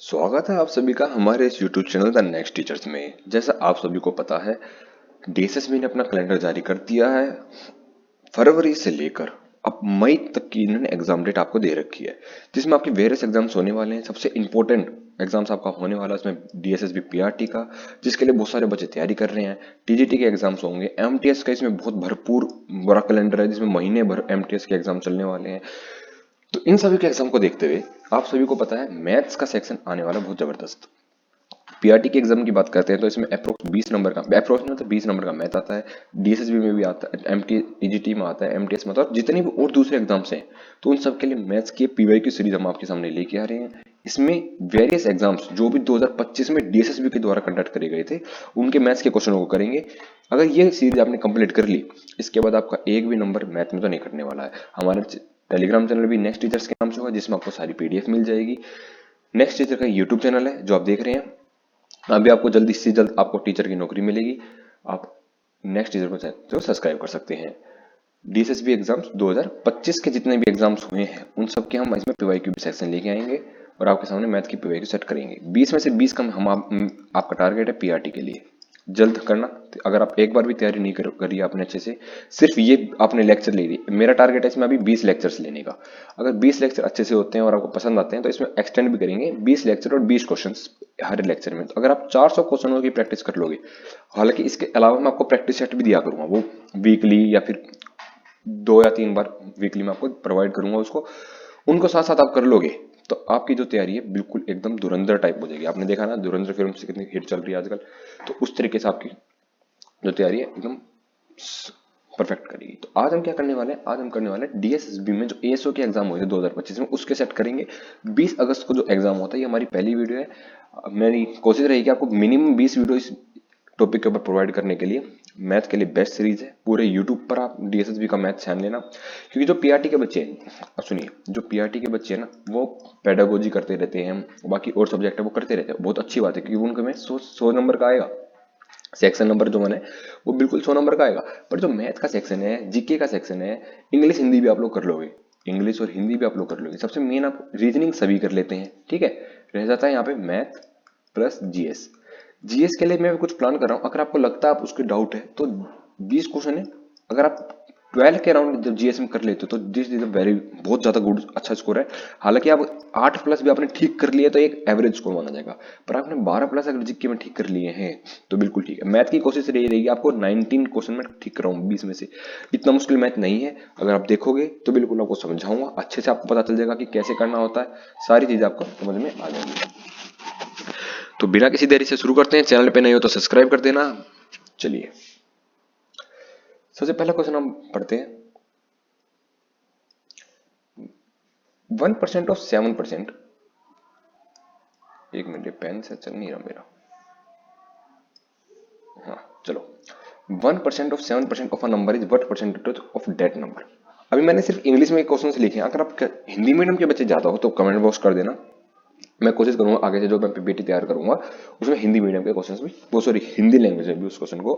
स्वागत है आप सभी का हमारे इस YouTube channel the next teachers में। जैसा आप सभी को पता है, डीएसएसबी ने अपना कैलेंडर जारी कर दिया है। फरवरी से लेकर अब मई तक की इन्होंने एग्जाम डेट आपको दे रखी है, जिसमें आपके वेरियस एग्जाम्स होने वाले हैं। सबसे इंपॉर्टेंट एग्जाम्स आपका होने वाला है उसमें डीएसएसबी पीआरटी का, जिसके लिए बहुत सारे बच्चे तैयारी कर रहे हैं। टीजीटी के एग्जाम्स होंगे, एमटीएस का इसमें बहुत भरपूर बड़ा कैलेंडर है, जिसमें महीने भर एमटीएस के एग्जाम चलने वाले हैं। तो इन सभी के एग्जाम को देखते हुए आप सभी को पता है मैथ्स का सेक्शन आने वाला बहुत जबरदस्त। पीआरटी के एग्जाम की बात करते हैं तो इसमें अप्रोक्स 20 नंबर का, अप्रोक्स नहीं तो 20 नंबर का मैथ आता है। डीएसएसबी में भी आता है, एमटी टीजीटी में आता है, एमटीएस में आता है, और जितने भी और दूसरे एग्जाम्स हैं तो उन सब के लिए मैथ्स की पीवाई की सीरीज हम आपके सामने लेके आ रहे हैं। इसमें वेरियस एग्जाम्स जो भी 2025 में डीएसएसबी के द्वारा कंडक्ट करे गए थे उनके मैथ्स के क्वेश्चनों को करेंगे। अगर ये सीरीज आपने कंप्लीट कर ली, इसके बाद आपका एक भी नंबर मैथ में तो नहीं कटने वाला है। हमारे टेलीग्राम चैनल भी नेक्स्ट टीचर्स के नाम से होगा, जिसमें आपको सारी पीडीएफ मिल जाएगी। नेक्स्ट टीचर का यूट्यूब चैनल है जो आप देख रहे हैं। अभी आपको जल्दी से जल्द आपको टीचर की नौकरी मिलेगी। आप नेक्स्ट टीचर को चाहे तो सब्सक्राइब कर सकते हैं। डीएसएसबी एग्जाम्स 2025 के जितने भी एग्जाम्स हुए हैं उन सब के हम इसमें पीवाईक्यू सेक्शन लेके आएंगे और आपके सामने मैथ की पीवाईक्यू सेट करेंगे। 20 में से 20 का आपका टारगेट है पीआरटी के लिए, जल्द करना। अगर आप एक बार भी तैयारी नहीं करी आपने अच्छे से, सिर्फ ये आपने लेक्चर ले ली, मेरा टारगेट है इसमें अभी 20 लेक्चर्स लेने का। अगर 20 लेक्चर अच्छे से होते हैं और आपको पसंद आते हैं तो इसमें एक्सटेंड भी करेंगे 20 लेक्चर और 20 क्वेश्चंस हर लेक्चर में। तो अगर आप 400 क्वेश्चनों की प्रैक्टिस कर लोगे, हालांकि इसके अलावा मैं आपको प्रैक्टिस सेट भी दिया करूंगा, वो वीकली या फिर 2 या 3 बार वीकली में आपको प्रोवाइड करूंगा उसको, उनको साथ साथ आप कर लोगे तो आपकी जो तैयारी है बिल्कुल एकदम धुरंधर टाइप हो जाएगी। आपने देखा ना धुरंधर फिल्म से कितनी हिट चल रही है आजकल, तो उस तरीके से आपकी जो तैयारी है एकदम परफेक्ट करेगी। तो आज हम क्या करने वाले हैं, आज हम करने वाले हैं डीएसएसबी में जो एएसओ के एग्जाम हुए थे 2025 में उसके सेट करेंगे। 20 अगस्त को जो एग्जाम होता है, ये हमारी पहली वीडियो है। मेरी कोशिश रहेगी आपको मिनिमम 20 वीडियो इस टॉपिक के ऊपर प्रोवाइड करने के लिए। मैथ के लिए बेस्ट सीरीज है, पूरे यूट्यूब पर आप डीएसएसबी का मैथ छान लेना, क्योंकि जो पीआरटी के बच्चे हैं, अब सुनिए, जो पीआरटी के बच्चे हैं ना वो पेडागोजी करते रहते हैं, बाकी और सब्जेक्ट है वो करते रहते हैं, बहुत अच्छी बात है, क्योंकि उनके में 100 नंबर का आएगा। सेक्शन नंबर जो मैंने वो बिल्कुल 100 नंबर का आएगा। पर जो मैथ का सेक्शन है, जीके का सेक्शन है, इंग्लिश हिंदी भी आप लोग कर लोगे, इंग्लिश और हिंदी भी आप लोग कर लोगे। सबसे मेन आप रीजनिंग सभी कर लेते हैं, ठीक है। रह जाता है यहाँ पे मैथ प्लस जीएस। जीएस के लिए मैं कुछ प्लान कर रहा हूँ, अगर आपको लगता है आप उसके डाउट है तो 20 क्वेश्चन है। अगर आप 12 के अराउंड जब जीएस में कर लेते हो तो दिस इज वेरी बहुत ज्यादा गुड, अच्छा स्कोर है। हालांकि आप 8 प्लस भी आपने ठीक कर लिया तो एक एवरेज स्कोर माना जाएगा, पर आपने 12 प्लस अगर जीके में ठीक कर लिए हैं तो बिल्कुल ठीक है। मैथ की कोशिश यही रहेगी आपको 19 क्वेश्चन में ठीक कराऊं 20 में से। इतना मुश्किल मैथ नहीं है, अगर आप देखोगे तो बिल्कुल आपको समझाऊंगा, अच्छे से आपको पता चल जाएगा कि कैसे करना होता है, सारी चीजें आपको समझ में आ जाएंगी। तो बिना किसी देरी से शुरू करते हैं। चैनल पे नहीं हो तो सब्सक्राइब कर देना। चलिए सबसे पहला क्वेश्चन हम पढ़ते हैं। 1% ऑफ 7%, एक मिनट पेन से चल नहीं रहा मेरा, हाँ चलो। 1% of 7% of a number is what percentage of that number. अभी मैंने सिर्फ इंग्लिश में क्वेश्चन लिखे हैं, अगर आप हिंदी मीडियम के बच्चे ज्यादा हो तो कमेंट बॉक्स कर देना, मैं कोशिश करूंगा आगे से जो मैं पीपीटी तैयार करूंगा उसमें हिंदी मीडियम के क्वेश्चंस भी, वो सॉरी हिंदी लैंग्वेज में भी उस क्वेश्चन को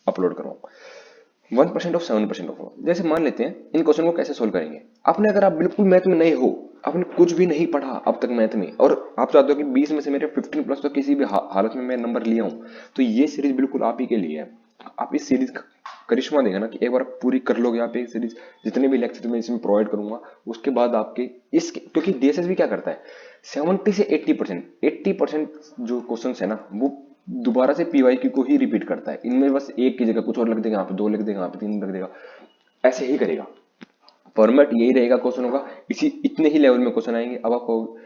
अपलोड करूंगा। 1% ऑफ 7% ऑफ, जैसे मान लेते हैं इन क्वेश्चन को कैसे सोल्व करेंगे। आपने अगर आप बिल्कुल मैथ में नहीं हो, आपने कुछ भी नहीं पढ़ा अब तक मैथ में, और आप चाहते हो कि 20 में से मेरे 15 प्लस तो किसी भी हालत में मैं नंबर लिया हूं, तो ये सीरीज बिल्कुल आप ही के लिए है। आप इस सीरीज का करिश्मा देगा ना कि एक बार पूरी कर लोगे आप ये सीरीज, जितने भी लेक्चर मैं इसमें प्रोवाइड करूंगा उसके बाद आपके इसके, क्योंकि डीएसएसबी क्या करता है 70 से 80% जो क्वेश्चन है ना वो दोबारा से पीवाईक्यू को ही रिपीट करता है। इनमें बस एक की जगह कुछ और लिख देगा, यहाँ पे 2 लिख देगा, यहाँ पे 3 लिख देगा, ऐसे ही करेगा। फॉर्मेट यही रहेगा क्वेश्चनों का, इसी इतने ही लेवल में क्वेश्चन आएंगे। अब आपको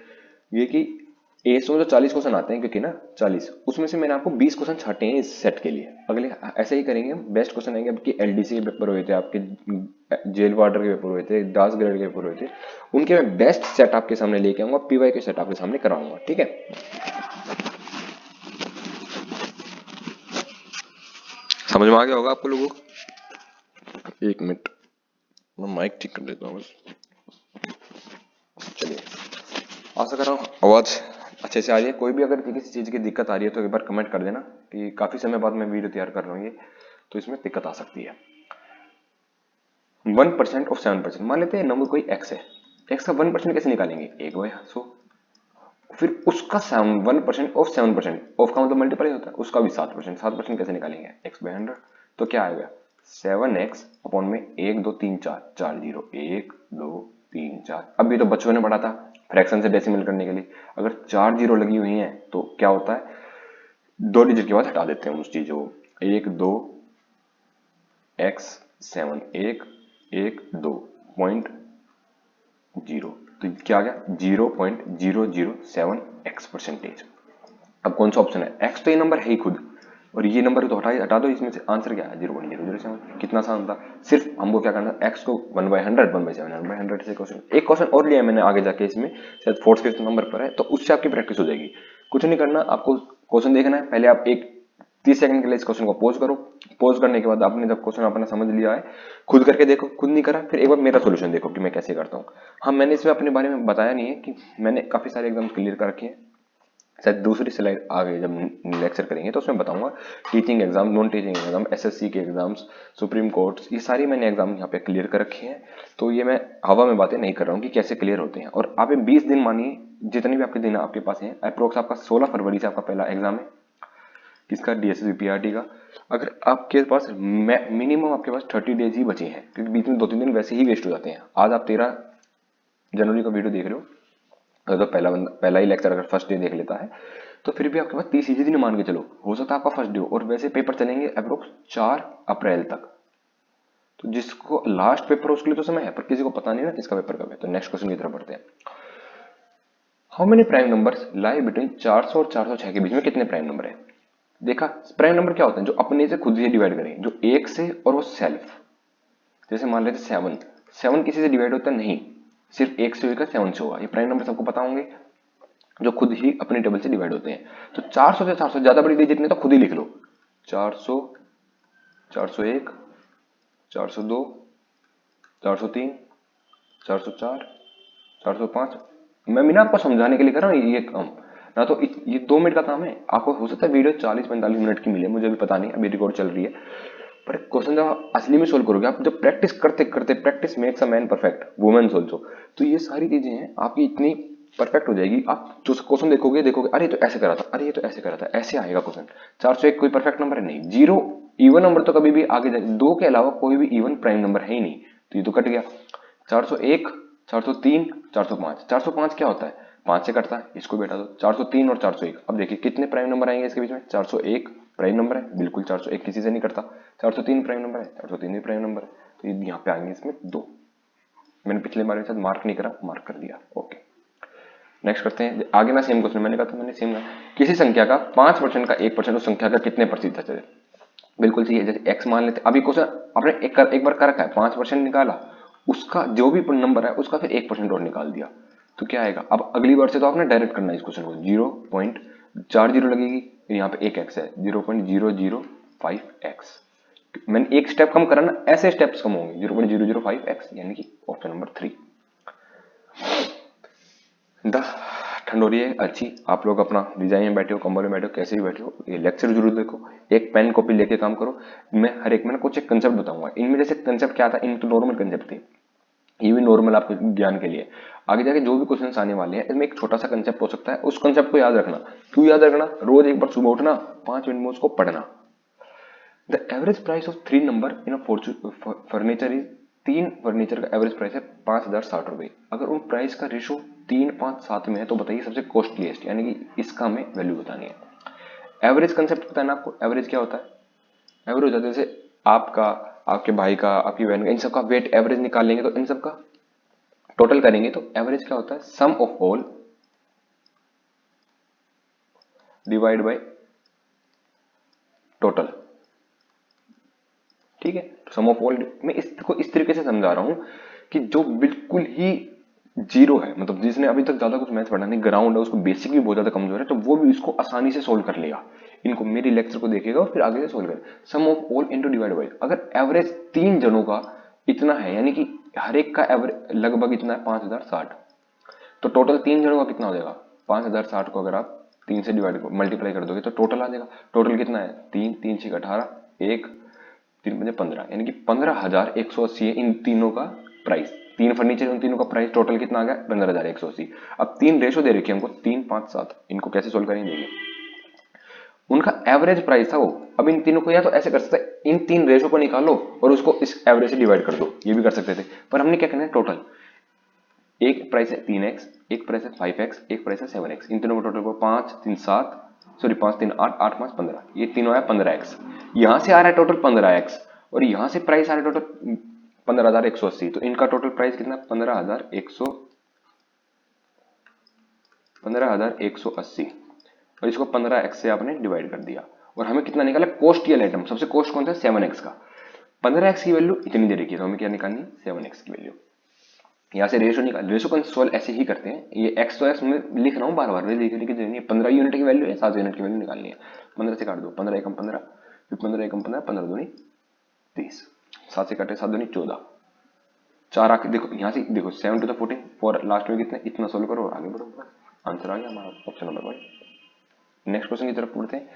ये कि एसओ में तो 40 क्वेश्चन आते हैं, क्योंकि ना 40 उसमें से मैंने आपको 20 क्वेश्चन छाटे हैं इस सेट के लिए। अगले ऐसे ही करेंगे हम, बेस्ट क्वेश्चन आएंगे। आपके एलडीसी के पेपर हुए थे, आपके जेल वार्डर के पेपर हुए थे, दास ग्रेड के पेपर हुए थे, उनके मैं बेस्ट सेट आपके सामने लेके आऊंगा, पीवाई के सेट आपके सामने कराऊंगा, ठीक है। समझ में आ गया होगा आपको लोगों को। एक मिनट मैं माइक ठीक कर देता हूँ बस। चलिए आशा कर रहा हूँ आवाज अच्छे से आ रही है। कोई भी अगर किसी चीज की दिक्कत आ रही है तो एक बार कमेंट कर देना, कि काफी समय बाद मैं वीडियो तैयार कर रहा हूँ ये, तो इसमें दिक्कत आ सकती है। 1% ऑफ 7%, मान लेते हैं नंबर कोई एक्स है, एक्स का 1% कैसे निकालेंगे, 1/100। फिर उसका 1% ऑफ 7%, ऑफ का मतलब मल्टीप्लाई होता है, उसका भी 7%। 7% कैसे निकालेंगे, x/100, तो क्या आएगा 7x अपॉन में 1 2 3 4, 4 जीरो, 1 2 3 4। अभी तो बच्चों ने पढ़ा था फ्रैक्शन से डेसिमल करने के लिए, अगर 4 जीरो लगी हुई हैं तो क्या होता है, 2 डिजिट के बाद हटा देते हैं उस चीज को, 1 2 x 7 1 1 2 पॉइंट 0, तो क्या आ गया 0.007x%। अब कौन सा ऑप्शन है, x तो ये नंबर है ही खुद, और ये नंबर तो हटा दो, इसमें से आंसर क्या है 0.007। कितना आसान था, सिर्फ हमको क्या करना है, x को 1/100 1/7 1/100 से क्वेश्चन, एक क्वेश्चन और लिया है मैंने आगे जाके, इसमें शायद 4th-5th नंबर पर है, तो उससे आपकी प्रैक्टिस हो जाएगी। कुछ नहीं करना, आपको क्वेश्चन देखना है, पहले आप एक 30 सेकंड के लिए इस क्वेश्चन को पॉज करो, पॉज करने के बाद आपने जब क्वेश्चन अपना समझ लिया है, खुद करके देखो, खुद नहीं करा फिर एक बार मेरा सॉल्यूशन देखो कि मैं कैसे करता हूँ। हाँ, मैंने इसमें अपने बारे में बताया नहीं है कि मैंने काफी सारे एग्जाम क्लियर कर रखे हैं, शायद दूसरी स्लाइड आगे जब लेक्चर करेंगे तो उसमें बताऊंगा। Teaching exam, non teaching exam, SSC के एग्जाम्स, सुप्रीम कोर्ट, ये सारी मैंने एग्जाम यहाँ पे क्लियर कर रखे हैं, तो ये मैं हवा में बातें नहीं कर रहा हूँ कि कैसे क्लियर होते हैं। और आप 20 दिन मानिए, जितने भी आपके दिन आपके पास हैं, अप्रोक्स आपका 16 फरवरी से आपका पहला एग्जाम है, किसका, डीएसएसबी पीआरटी का। अगर आपके पास मिनिमम आपके पास 30 डेज ही बचे हैं, क्योंकि बीच में 2-3 दिन वैसे ही वेस्ट हो जाते हैं। आज आप 13 जनवरी का वीडियो देख रहे हो, अगर तो पहला ही लेक्चर अगर फर्स्ट डे देख लेता है, तो फिर भी आपके पास 30 ही दिन मान के चलो, हो सकता है आपका फर्स्ट डे हो, और वैसे पेपर चलेंगे अप्रोक्स 4 अप्रैल तक। तो जिसको लास्ट पेपर हो उसके लिए तो समय है, पर किसी को पता नहीं ना किसका पेपर कब है। तो नेक्स्ट क्वेश्चन की तरफ बढ़ते हैं। How many prime numbers lie between 400 और 406 के बीच में कितने प्राइम नंबर है। देखा, प्राइम नंबर क्या होता है, जो अपने से खुद से डिवाइड करें, जो एक से, और वो सेल्फ। जैसे मान लेते 7, 7 किसी से डिवाइड होता नहीं, सिर्फ एक से होगा, 7 से होगा। ये प्राइम नंबर सबको पता होंगे, जो खुद ही अपने टेबल से डिवाइड होते हैं। तो 400 से 400 ज्यादा बड़ी डिजिट नहीं तो खुद ही लिख लो, 400, 401, 402, 403, 404, 405। मैं भी ना आपको समझाने के लिए कर रहा हूँ, ये काम ना तो ये 2 मिनट का काम है। आपको हो सकता है वीडियो 40-45 मिनट की मिले, मुझे भी पता नहीं, अभी रिकॉर्ड चल रही है, पर क्वेश्चन जब आप असली में सोल्व करोगे, आप जब प्रैक्टिस करते करते, practice makes a man perfect, women also, तो ये सारी चीजें हैं आपकी इतनी परफेक्ट हो जाएगी। आप जो क्वेश्चन देखोगे अरे ये तो ऐसे करा था, अरे ये तो ऐसे करा था, ऐसे आएगा क्वेश्चन। 401 कोई परफेक्ट नंबर है नहीं, 0 इवन नंबर तो कभी भी आगे जाए, 2 के अलावा कोई भी इवन प्राइम नंबर है ही नहीं, तो ये तो कट गया। 401, 403, 405, 405 क्या होता है, 5 से कटता है, इसको भी हटा दो। 403 और 401, अब देखिए कितने प्राइम नंबर आएंगे इसके बीच में। 401 प्राइम नंबर है, बिल्कुल 401 किसी से नहीं कटता। 403 प्राइम नंबर है, 403 भी प्राइम नंबर है, तो ये यहाँ पे आएंगे इसमें 2। मैंने पिछले बार के साथ मार्क नहीं करा, मार्क कर दिया, ओके। नेक्स्ट करते हैं आगे। मैं सेम क्वेश्चन मैंने कहा था, मैंने सेम किसी संख्या का 5% का 1% उस संख्या का कितने प्रतिशत है। बिल्कुल सही है, जैसे x मान लेते, अभी क्वेश्चन आपने एक बार कर रखा है, 5% निकाला, उसका जो भी नंबर है उसका फिर 1% और निकाल दिया, तो क्या आएगा। अब अगली बार से तो आपने डायरेक्ट करना है इस क्वेश्चन को, 0.40 लगेगी, फिर यहाँ पे एक x है, 0.005x। मैंने एक स्टेप कम करा ना, ऐसे स्टेप्स कम होंगे, 0.005x, यानी कि ऑप्शन नंबर 3। ठंड हो रही है अच्छी, आप लोग अपना डिजाइन में बैठे हो, कंबल में बैठे हो, कैसे भी बैठे हो, ये लेक्चर जरूर देखो, एक पेन कॉपी लेके काम करो। मैं हर एक में कुछ एक कंसेप्ट बताऊंगा, इनमें जैसे कंसेप्ट क्या था, इनमें तो नॉर्मल कंसेप्ट थे, ये भी नॉर्मल आपके ज्ञान के लिए। आगे जाके जो भी क्वेश्चन आने वाले हैं, इसमें एक छोटा सा कंसेप्ट हो सकता है, उस कंसेप्ट को याद रखना। क्यों याद रखना, रोज एक बार सुबह उठना, 5 मिनट में उसको पढ़ना। The average price of 3 number in furniture is, 3 furniture का एवरेज प्राइस है 5060 रुपए। अगर उन प्राइस का रेशो 3, 5, 7 में है, तो बताइए सबसे कॉस्टलीस्ट, यानी कि इसका हमें वैल्यू बतानी है। एवरेज कंसेप्ट पता है ना आपको, एवरेज क्या होता है, एवरेज होता है जैसे आपका, आपके भाई का, आपकी बहन का, इन सबका वेट एवरेज निकाल लेंगे, तो इन सबका टोटल करेंगे, तो एवरेज क्या होता है, sum of all divide by total. ठीक है, सम ऑफ ऑल, मैं इसको इस तरीके से समझा रहा हूं कि जो बिल्कुल ही जीरो है, मतलब जिसने अभी तक ज्यादा कुछ मैथ पढ़ा नहीं, ग्राउंड है, उसको बेसिक भी बहुत ज्यादा कमजोर है, तो वो भी इसको आसानी से सोल्व कर लेगा। इनको मेरी लेक्चर को देखेगा और फिर आगे से सोल्व करे। Sum of all into divide by, अगर एवरेज 3 जनों का इतना है, यानी कि हर एक का एवरेज लगभग इतना है 5060, तो टोटल 3 जनों का कितना हो जाएगा, 5060 को अगर आप 3 से डिवाइड मल्टीप्लाई कर दोगे तो टोटल आ जाएगा। टोटल कितना है, 3, 3 6 18, 1 3 5 15, यानी कि 15,180 है इन तीनों का प्राइस। 3 फर्नीचर, उन तीनों का प्राइस टोटल कितना आ गया 15,180। अब 3 रेशो दे रखी है हमको 3, 5, 7, इनको कैसे सोल्व करेंगे देखिए। उनका एवरेज प्राइस था वो। अब इन तीनों को या तो ऐसे कर सकते हैं, इन 3 रेशो को निकालो और उसको इस एवरेज से डिवाइड कर दो, ये भी कर सकते थे, पर हमने क्या करना है टोटल। एक प्राइस है 3x, एक प्राइस है 5x, एक प्राइस है 7x, इन तीनों को टोटल को 5, 3, 7, सॉरी 5, 3, 8, 8, 5, 15, ये तीनों है 15x। यहां से आ रहा है टोटल 15x और यहां से प्राइस आ रहा है टोटल 15,180। तो इनका टोटल प्राइस कितना 15,180 और इसको 15x से आपने डिवाइड कर दिया और हमें कितना निकाला कॉस्ट या आइटम। सबसे कॉस्ट कौन सा 7x का। 15x की वैल्यू इतनी दे रखी है तो हमें क्या निकालनी है 7x की वैल्यू। यहाँ से रेशो निकाल, रेशो का सोल्व ऐसे ही करते हैं। ये x तो x में लिख रहा हूँ बार बार, लिखने की जरूरत नहीं है। 15 यूनिट की वैल्यू है, 7 यूनिट की वैल्यू निकालनी है। 15 से काट दो, 15 एकम 15, फिर 15 एकम 15, 15 दूनी 30, 7 से काटे 7 दूनी 14, 4 आके देखो यहाँ से देखो 7 to the 14 और लास्ट में कितने, इतना सोल्व करो और आगे बढ़ो, आंसर आ गया हमारा ऑप्शन नंबर 1। नेक्स्ट क्वेश्चन की तरफ बढ़ते हैं।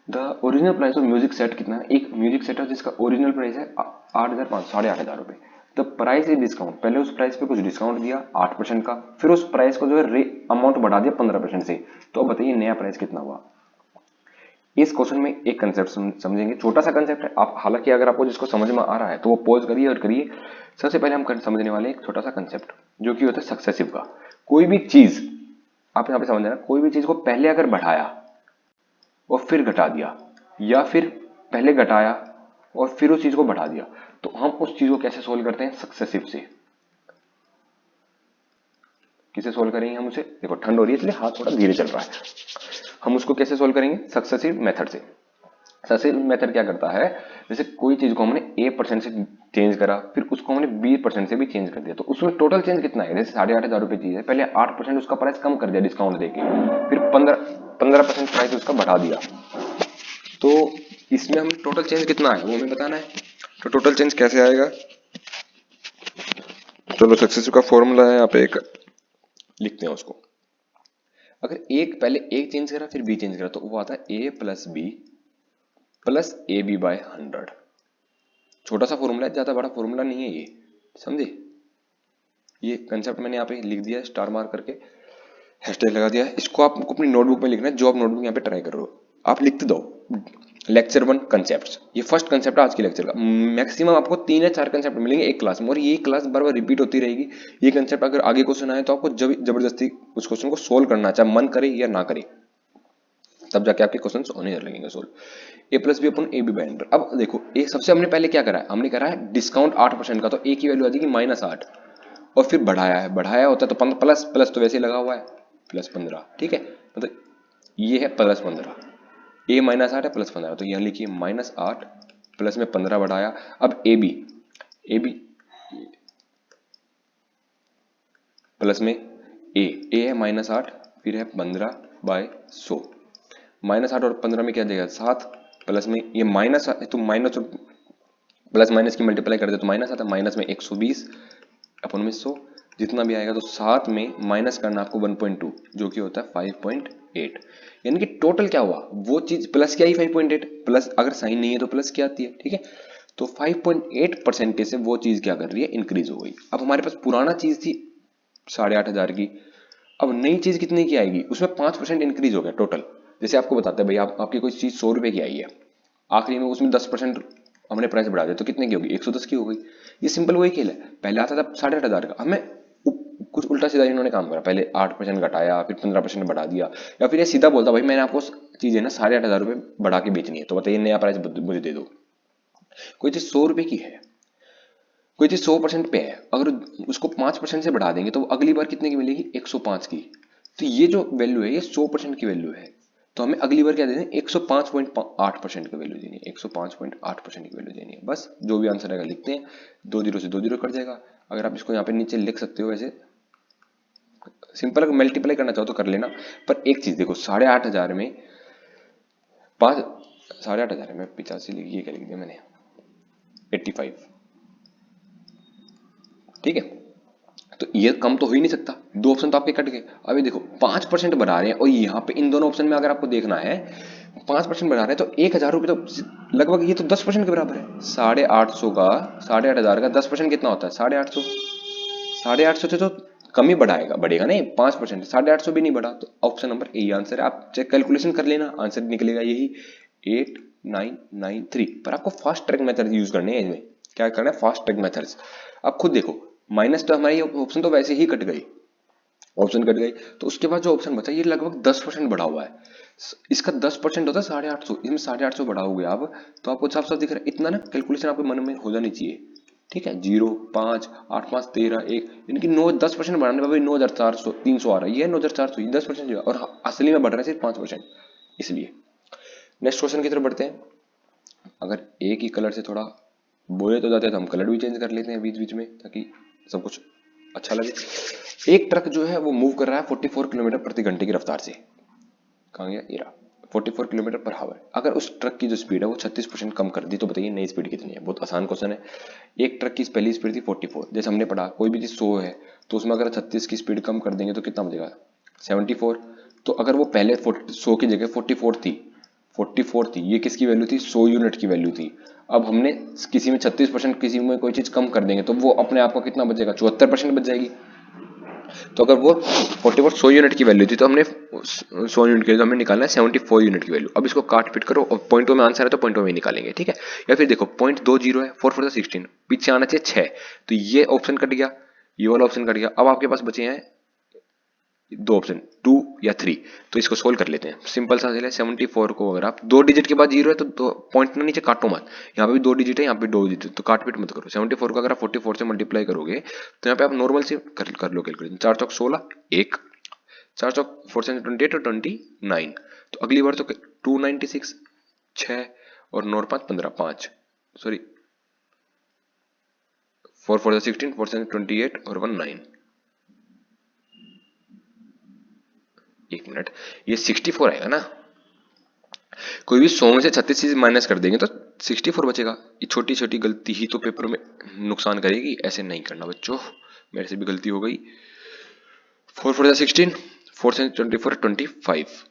The original price of music set कितना है। एक म्यूजिक सेट है जिसका ओरिजिनल प्राइस है 8,500, 8,500 रुपए। तो प्राइस इज डिस्काउंट, पहले उस प्राइस पे कुछ डिस्काउंट दिया 8% का, फिर उस प्राइस को जो है अमाउंट बढ़ा दिया 15% से। तो अब बताइए नया प्राइस कितना हुआ। इस क्वेश्चन में एक कंसेप्ट समझेंगे, छोटा सा कंसेप्ट है आप, हालांकि अगर आपको जिसको समझ में आ रहा है तो वो पॉज करिए और करिए। सबसे पहले हम समझने वाले एक छोटा सा कंसेप्ट जो कि होता है सक्सेसिव का। कोई भी चीज आप यहाँ पे समझ रहे, कोई भी चीज को पहले अगर बढ़ाया और फिर घटा दिया, या फिर पहले घटाया और फिर उस चीज को बढ़ा दिया, तो हम उस चीज को कैसे सोल्व करते हैं सक्सेसिव से। किसे सोल्व करेंगे हम उसे, देखो ठंड हो रही है इसलिए हाथ थोड़ा धीरे चल रहा है। हम उसको कैसे सोल्व करेंगे सक्सेसिव मेथड से। सक्सेसिव मेथड क्या करता है, जैसे कोई चीज को हमने a% से चेंज करा, फिर उसको हमने b% से भी चेंज कर दिया, तो उसमें टोटल चेंज कितना है। जैसे 8,500 रुपए चीज है, पहले 8% उसका प्राइस कम कर दिया डिस्काउंट देके, फिर 15% प्राइस उसका बढ़ा दिया, तो इसमें हमें टोटल चेंज कितना है वो हमें बताना है। तो टोटल चेंज कैसे आएगा, चलो सक्सेसिव का फॉर्मूला है, यहाँ पे एक लिखते हैं उसको। अगर एक पहले एक चेंज करा फिर बी चेंज करा तो वो आता है a plus B plus A B by 100। छोटा सा फॉर्मूला है, ज्यादा बड़ा फॉर्मूला नहीं है ये, समझे। ये कंसेप्ट मैंने यहाँ पे लिख दिया है, स्टार मार्क करके हैशटैग लगा दिया है। इसको आपको अपनी नोटबुक में लिखना है, जो आप नोटबुक यहाँ पे ट्राई कर रहे हो आप लिखते दो लेक्चर 1 कंसेप्ट। ये फर्स्ट कंसेप्ट है आज के लेक्चर का। मैक्सिमम आपको 3 या 4 कंसेप्ट मिलेंगे एक क्लास में और ये क्लास बार बार रिपीट होती रहेगी। ये कंसेप्ट अगर आगे क्वेश्चन आए तो आपको जबरदस्ती उस क्वेश्चन को सोल्व करना, चाहे मन करे या ना करे, तब जाके आपके क्वेश्चंस होने लगेंगे solve. A plus B upon A B by 100। अब देखो एक सबसे हमने पहले क्या करा है, हमने करा है डिस्काउंट 8% का, तो ए की वैल्यू आ जाएगी -8 और फिर बढ़ाया है, बढ़ाया होता है तो प्लस प्लस तो वैसे ही लगा हुआ है +15, ठीक है। मतलब ये है +15, ए -8 है +15, तो यहाँ लिखिए -8 प्लस में 15 बढ़ाया। अब ए बी प्लस में ए है -8 फिर है 15/100, -8 और 15 में क्या देगा 7, प्लस में ये माइनस तो माइनस प्लस माइनस की मल्टीप्लाई कर दे तो माइनस आता है, माइनस में 120 अपन में 100 जितना भी आएगा, तो 7 में माइनस करना आपको 1.2 जो कि होता है 5.8। यानी कि टोटल क्या हुआ, वो चीज प्लस क्या ही 5.8, प्लस अगर साइन नहीं है तो प्लस क्या आती है, ठीक है। तो 5.8% से वो चीज क्या कर रही है इंक्रीज हो गई। अब हमारे पास पुराना चीज थी 8,500 की, अब नई चीज कितने की आएगी, उसमें 5% इंक्रीज हो गया टोटल। जैसे आपको बताते हैं भाई आपकी कोई चीज 100 रुपए की आई है, आखिरी में उसमें 10% हमने प्राइस बढ़ा दिया तो कितने की होगी 110 की हो गई। ये सिंपल वही खेल है, पहले आता था 8,500 का, हमें कुछ उल्टा सीधा इन्होंने काम करा, पहले 8% घटाया फिर 15% बढ़ा दिया, या फिर ये सीधा बोलता भाई मैंने आपको चीजें ना 8,500 रुपए बढ़ा के बेचनी है तो बताइए नया प्राइस मुझे दे दो। कोई चीज 100 रुपए की है, कोई चीज 100% पे है, अगर उसको 5% से बढ़ा देंगे तो अगली बार कितने की मिलेगी 105 की। तो ये जो वैल्यू है ये 100% की वैल्यू है, तो हमें अगली बार क्या देना है 105.8% की वैल्यू देनी है, 105.8% की वैल्यू देनी है। बस जो भी आंसर आएगा लिखते हैं, 2 0 से 2 0 कट जाएगा। अगर आप इसको यहाँ पे नीचे लिख सकते हो वैसे सिंपल, अगर मल्टीप्लाई करना चाहो तो कर लेना। पर एक चीज देखो 8,500 में 8,500 में 85 ये क्या लिख दिया मैंने 85, ठीक है। तो ये कम तो हो ही नहीं सकता, 2 ऑप्शन तो आपके कट गए। अभी देखो 5% बढ़ा रहे हैं और यहाँ पे इन दोनों ऑप्शन में अगर आपको देखना है 5% बढ़ा रहे हैं तो 1,000 रुपये तो लगभग ये तो 10% के बराबर है। 850 का 8,500 का 10% कितना होता है 850, 850 से तो कम ही बढ़ाएगा, बढ़ेगा नहीं 5%, 850 भी नहीं बढ़ा, तो ऑप्शन नंबर ए आंसर है। आप चेक कैलकुलेशन कर लेना, आंसर निकलेगा यही 8993। पर आपको फास्ट ट्रैक मेथड यूज करने हैं इसमें, क्या करना है, फास्ट ट्रैक मेथड्स। आप खुद देखो, माइनस तो हमारी ऑप्शन तो वैसे ही कट गई, ऑप्शन कट गई, तो उसके बाद जो ऑप्शन बचा ये लगभग 10% बढ़ा हुआ है। इसका 10% होता है 850, इसमें 850 बढ़ाओगे आप, तो आपको साफ साफ दिख रहा है। इतना ना कैलकुलेशन आपके मन में हो जानी चाहिए, ठीक है। 0, 5, 8, 5, 13, 1, इनकी 9-10% बढ़ाने पर भी 9400 300 आ रहा है, ये 9400, 10% जो है, और असली में बढ़ रहा है सिर्फ 5%, इसलिए। नेक्स्ट क्वेश्चन की तरफ बढ़ते हैं। अगर एक ही कलर से थोड़ा बोले तो जाते हैं, तो हम कलर भी चेंज कर लेते हैं बीच बीच में, ताकि सब कुछ अच्छा लगे। एक ट्रक जो है वो मूव कर रहा है 44 किलोमीटर प्रति घंटे की रफ्तार से, कहाँ गया, ये रहा, 44 किलोमीटर पर हावर। अगर उस ट्रक की जो स्पीड है वो 36% कम कर दी, तो बताइए नई स्पीड कितनी है। बहुत आसान क्वेश्चन है। एक ट्रक की पहली स्पीड थी 44, जैसे हमने पढ़ा कोई भी चीज 100 है, तो उसमें अगर 36 की स्पीड कम कर देंगे तो कितना बचेगा, 74। तो अगर वो पहले 100 की जगह 44 थी, ये किसकी वैल्यू थी, 100 यूनिट की वैल्यू थी। अब हमने किसी में 36%, किसी में कोई चीज कम कर देंगे, तो वो अपने आप को कितना बचेगा, 74% बच जाएगी। तो अगर वो 44 100 यूनिट की वैल्यू थी, तो हमने 100 यूनिट के लिए तो हमें निकालना है 74 यूनिट की वैल्यू। अब इसको काट पिट करो और पॉइंटों में आंसर है तो पॉइंटों में निकालेंगे, ठीक है। या फिर देखो पॉइंट 20 है, 4 4 16, पीछे आना चाहिए 6, तो ये ऑप्शन कट गया, ये वाला ऑप्शन कट गया। अब आपके पास बचे हैं दो ऑप्शन, 2 या 3, तो इसको सोल्व कर लेते हैं। सिंपल सा है, 74 को अगर आप दो डिजिट के बाद 0 है तो पॉइंट ना नीचे काटो मत, यहाँ पे भी 2 डिजिट है, यहाँ पे 2 डिजिट, तो काट पिट मत करो। 74 को अगर आप 44 से मल्टीप्लाई करोगे तो यहाँ पे आप नॉर्मल से कर लो कैलकुलेशन, 4 चौक 16, 1, 4 चौक 4 से 28 और 29, तो अगली बार तो 296, 6 और 9 5 15, 5, सॉरी 4 4 16, 4 से 28 और 1 9, एक मिनट, ये 64 आएगा ना। कोई भी 100 में से 36 चीज माइनस कर देंगे तो 64 बचेगा। ये छोटी छोटी गलती ही तो पेपर में नुकसान करेगी, ऐसे नहीं करना बच्चों, मेरे से भी गलती हो गई। 4 4 16, 4 से 24 25,